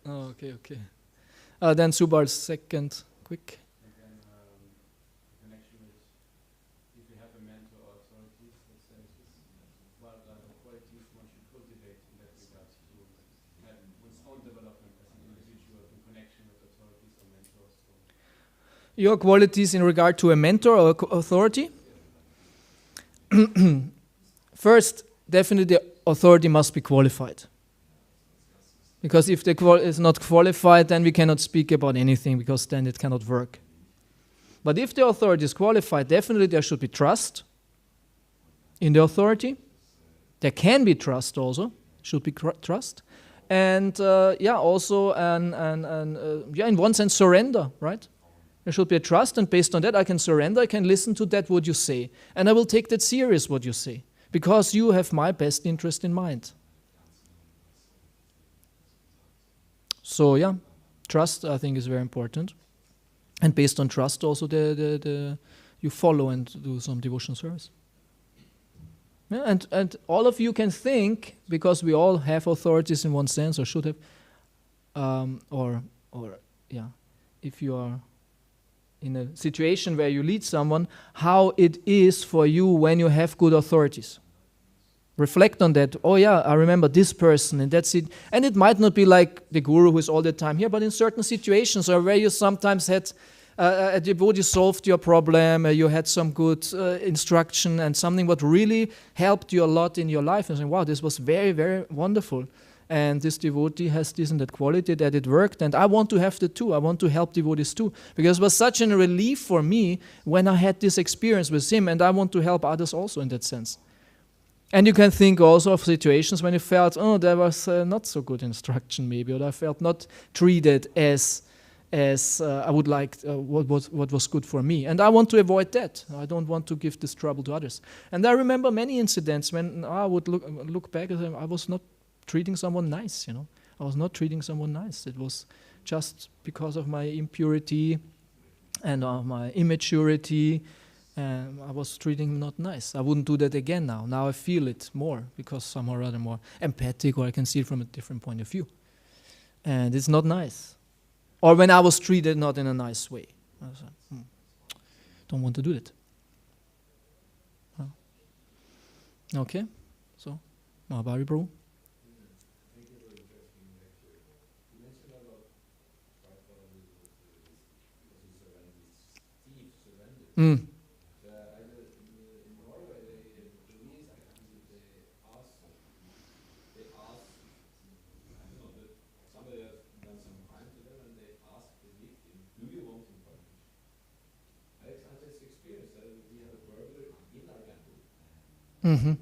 [SPEAKER 1] Okay. Then Subal's second, quick.
[SPEAKER 2] And then connection with, if you have a mentor or authorities, let's say, what are the qualities one should cultivate in that regard to have one's own development as an individual in connection with authorities or mentors?
[SPEAKER 1] Your qualities in regard to a mentor or authority? First, definitely the authority must be qualified. Because if the is not qualified, then we cannot speak about anything, because then it cannot work. But if the authority is qualified, definitely there should be trust in the authority. There can be trust also, should be trust. And also, in one sense, surrender, right? There should be a trust, and based on that I can surrender, I can listen to that what you say. And I will take that serious what you say, because you have my best interest in mind. So yeah, trust I think is very important. And based on trust also you follow and do some devotional service. Yeah, and all of you can think, because we all have authorities in one sense, or should have, if you are in a situation where you lead someone, how it is for you when you have good authorities. Reflect on that. Oh yeah, I remember this person, and that's it. And it might not be like the guru who is all the time here, but in certain situations, or where you sometimes had a devotee solved your problem, you had some good instruction, and something what really helped you a lot in your life, and saying, wow, this was very, very wonderful. And this devotee has this and that quality, that it worked, and I want to have that too. I want to help devotees too, because it was such a relief for me when I had this experience with him, and I want to help others also in that sense. And you can think also of situations when you felt, oh, there was not so good instruction maybe, or I felt not treated as I would like, what was good for me. And I want to avoid that. I don't want to give this trouble to others. And I remember many incidents when I would look back and say, I was not treating someone nice, I was not treating someone nice. It was just because of my impurity and my immaturity, I was treating him not nice. I wouldn't do that again now. Now I feel it more, because somehow or other more empathic, or I can see it from a different point of view. And it's not nice. Or when I was treated not in a nice way. I was like, don't want to do that. Okay, so, Mahabari Prabhu. Mm. Mm-hmm.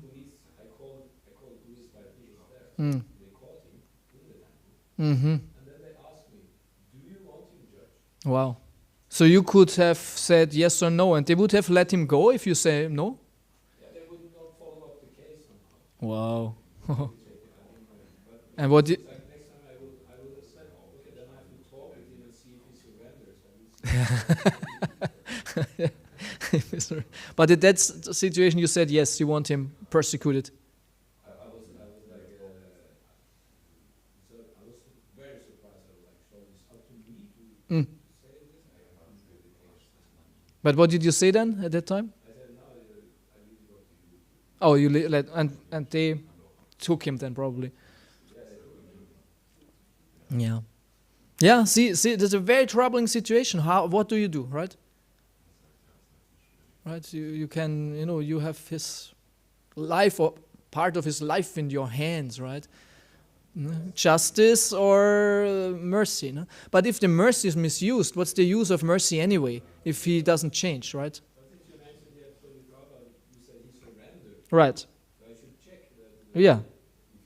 [SPEAKER 2] I called police by people there.
[SPEAKER 1] Mm.
[SPEAKER 2] They called him in the temple.
[SPEAKER 1] Mm-hmm.
[SPEAKER 2] And then they asked me, do you want him judged?
[SPEAKER 1] Wow. So you could have said yes or no, and they would have let him go if you say no?
[SPEAKER 2] Yeah, they would not follow up the case somehow.
[SPEAKER 1] Wow. And what did...
[SPEAKER 2] Like next time I would have said, oh, okay, then I have to talk with him and see if he surrenders.
[SPEAKER 1] But in that situation you said yes, you want him persecuted.
[SPEAKER 2] I was like, so I was very surprised. I was like, so it's up to me to
[SPEAKER 1] Mm.
[SPEAKER 2] say this. I can't do the case.
[SPEAKER 1] But what did you say then at that time?
[SPEAKER 2] I said, no, I leave it up to you.
[SPEAKER 1] Oh, you let, and they took him then probably. Yeah. Yeah, see, there's a very troubling situation. What do you do, right? Right, you can, you have his life, or part of his life in your hands, right? Justice or mercy. No? But if the mercy is misused, what's the use of mercy anyway, if he doesn't change, right?
[SPEAKER 2] But since you mentioned that for the Prabhupada, you said he surrendered.
[SPEAKER 1] Right.
[SPEAKER 2] So I should check that.
[SPEAKER 1] Yeah.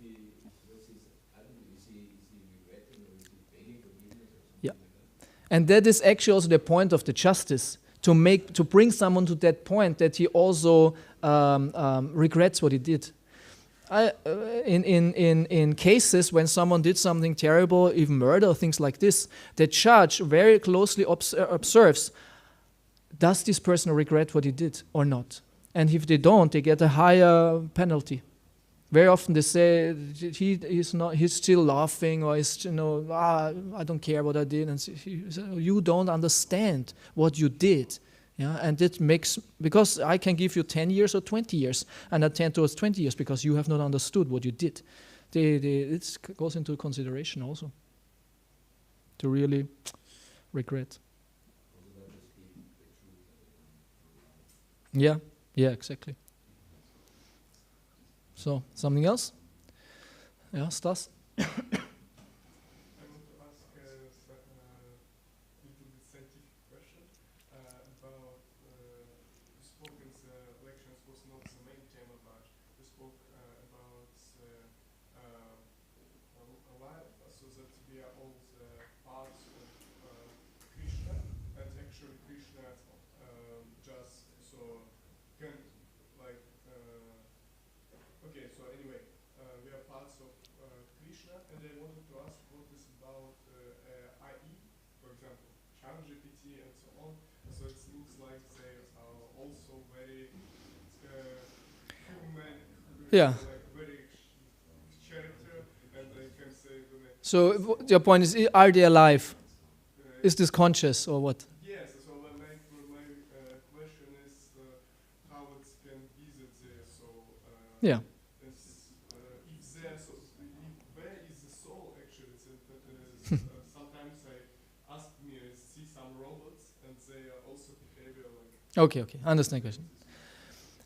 [SPEAKER 2] If what's his attitude? Is he regretting, or is he begging forgiveness or something
[SPEAKER 1] Yeah.
[SPEAKER 2] like that?
[SPEAKER 1] And that is actually also the point of the justice, to bring someone to that point that he also regrets what he did. In cases when someone did something terrible, even murder, things like this, the judge very closely observes, does this person regret what he did or not? And if they don't, they get a higher penalty. Very often they say he's still laughing, or I don't care what I did, and you don't understand what you did. Yeah, and it makes, because I can give you 10 years or 20 years, and I tend towards 20 years because you have not understood what you did. It goes into consideration also, to really regret. Yeah, exactly. So, something else? Yeah, Stas?
[SPEAKER 3] I want to ask a little bit scientific question about, you spoke in the lectures, was not the main tema, but you spoke about life, so that we are all the parts of Krishna, and actually Krishna just so can like okay, so anyway, we are parts of Krishna, and I wanted to ask what is about IE, for example, ChatGPT and so on. So it seems like they are also very human,
[SPEAKER 1] Yeah.
[SPEAKER 3] like very character, and they can say
[SPEAKER 1] So your point is, are they alive? Is this conscious or what?
[SPEAKER 3] yes. So my question is how it can be that they are so.
[SPEAKER 1] Yeah.
[SPEAKER 3] If there, so where is the soul actually? Sometimes I ask me, I see some robots and they are also behavior like.
[SPEAKER 1] Okay, understand the question.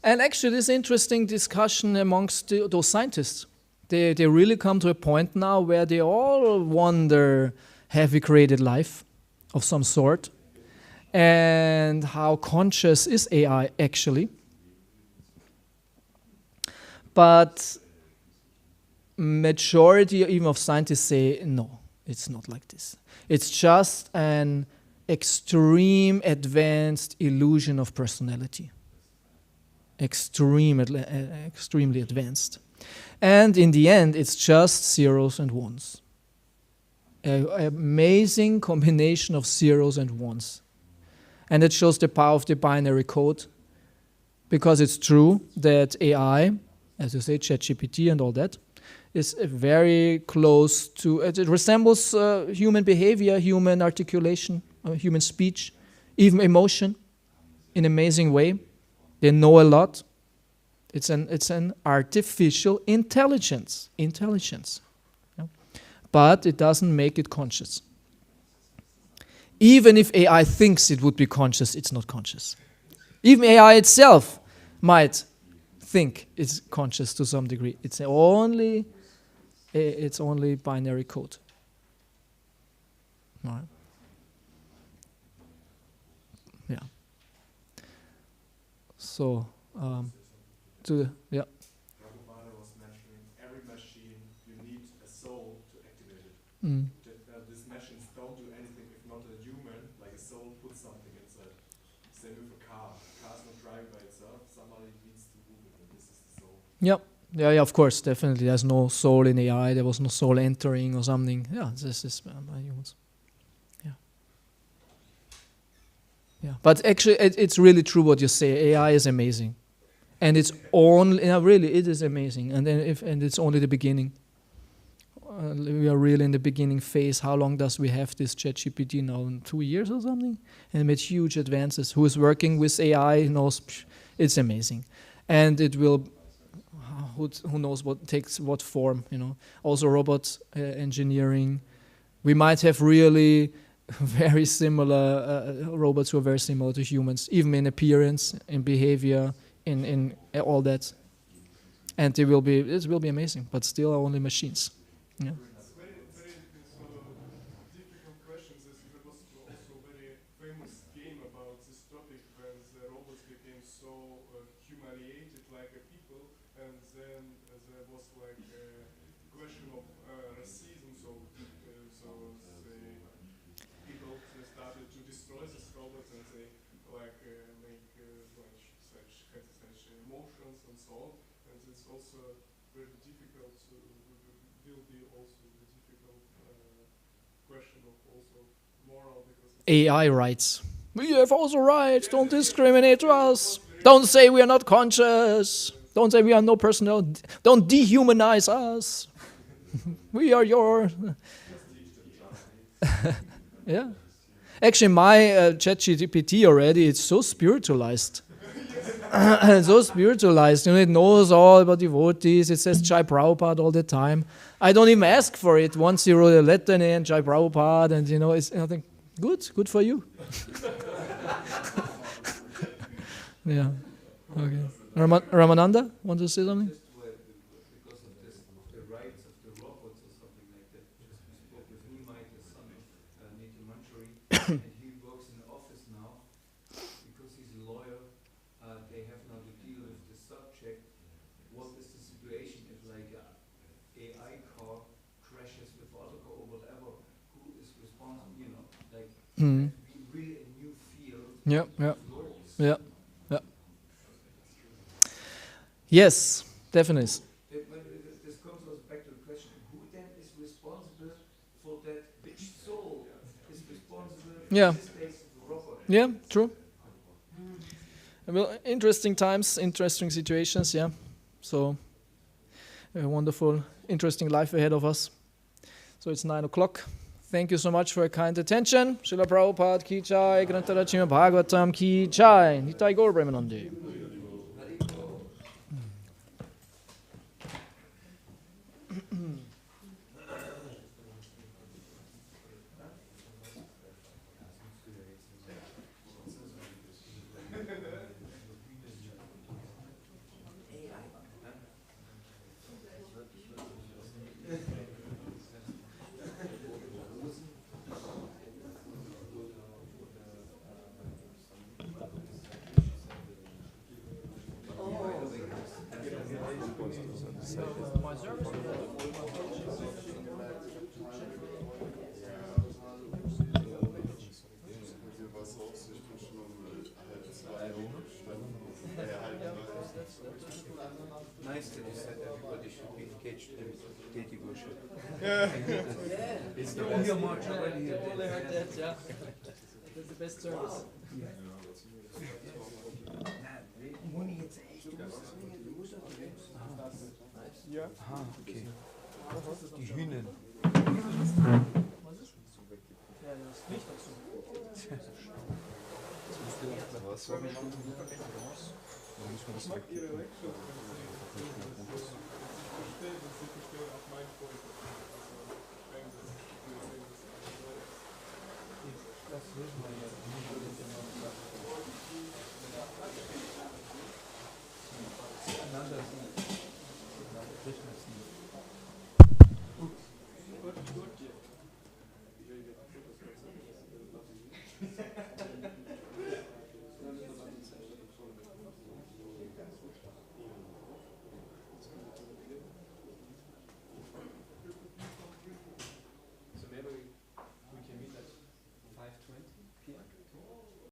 [SPEAKER 1] And actually, this interesting discussion amongst those scientists. They really come to a point now where they all wonder, have we created life of some sort? And how conscious is AI actually? But majority even of scientists say, no, it's not like this. It's just an extreme advanced illusion of personality. Extremely advanced. And in the end, it's just zeros and ones. An amazing combination of zeros and ones. And it shows the power of the binary code, because it's true that AI, as you say, ChatGPT and all that, is very close to, it resembles human behavior, human articulation, human speech, even emotion, in an amazing way. They know a lot. It's an artificial intelligence. Yeah. But it doesn't make it conscious. Even if AI thinks it would be conscious, it's not conscious. Even AI itself might think it's conscious to some degree. It's only binary code. All right. Yeah. So, yeah.
[SPEAKER 4] Prabhupada was mentioning every machine, you need a soul to activate it.
[SPEAKER 1] Mm.
[SPEAKER 4] These machines don't do anything if not a human, like a soul puts something inside. Same with a car. The car's not driving by itself, somebody needs to move it, and this is the soul.
[SPEAKER 1] Yep. Yeah, of course, definitely. There's no soul in AI, there was no soul entering or something. Yeah, this is by humans. Yeah. Yeah. But actually, it's really true what you say. AI is amazing. And it's only, really, it is amazing. And then and it's only the beginning. We are really in the beginning phase. How long does we have this ChatGPT now? In 2 years or something? And made huge advances. Who is working with AI knows it's amazing. And it will, who knows what takes what form, Also robot engineering. We might have really very similar robots who are very similar to humans, even in appearance, in behavior, in all that, and it will be amazing, but still only machines. Yeah.
[SPEAKER 3] It's very difficult questions. There was also a very famous game about this topic when the robots became so humiliated like a people, and then there was like a question of racism. So the people started to destroy these robots, and they like make such emotions and so on. And it's also very difficult to will be also the difficult question of also moral, because
[SPEAKER 1] AI rights. We have also rights. Don't discriminate to us. Don't say we are not conscious. Don't say we are no personal. Don't dehumanize us. We are your. Yeah. Actually, my ChatGPT already, it's so spiritualized. So spiritualized. It knows all about devotees. It says Jai Prabhupada all the time. I don't even ask for it. Once you wrote a letter in Jai Prabhupada, and it's nothing. Good for you. Yeah. Okay. Ramananda, want to say something?
[SPEAKER 5] Because of this, of the rights of the robots or something like that. Just we spoke with Nimai, the son of Niti Manjari, and he works in the office now because he's a lawyer. They have now to deal with the subject. What is the situation if like a AI car crashes with other car or whatever? Who is responsible? Like really a new field.
[SPEAKER 1] Yeah, yeah, yeah, yeah. Yes, definitely.
[SPEAKER 5] This comes us back to the question, who then is responsible for that, which soul is responsible for
[SPEAKER 1] Yeah.
[SPEAKER 5] this state of the robot?
[SPEAKER 1] Yeah, true. Well, interesting times, interesting situations, yeah. So, a wonderful, interesting life ahead of us. So it's 9 o'clock. Thank you so much for your kind attention. Srila Prabhupada ki jai, Grantara Śrīmad-Bhāgavatam ki jai. Nitai Gaur Premanande.
[SPEAKER 5] Nice that you said everybody should be engaged in deity worship. It's the only march already here.
[SPEAKER 1] Yeah. That's the best service.
[SPEAKER 5] Ah, okay. Die Hühner.
[SPEAKER 1] Ja, das Licht dazu.
[SPEAKER 3] Ich mag Ihre Lecture. Sie verstehen auch mein Punkt.
[SPEAKER 5] Ananda ist Krishna ist
[SPEAKER 3] Gut.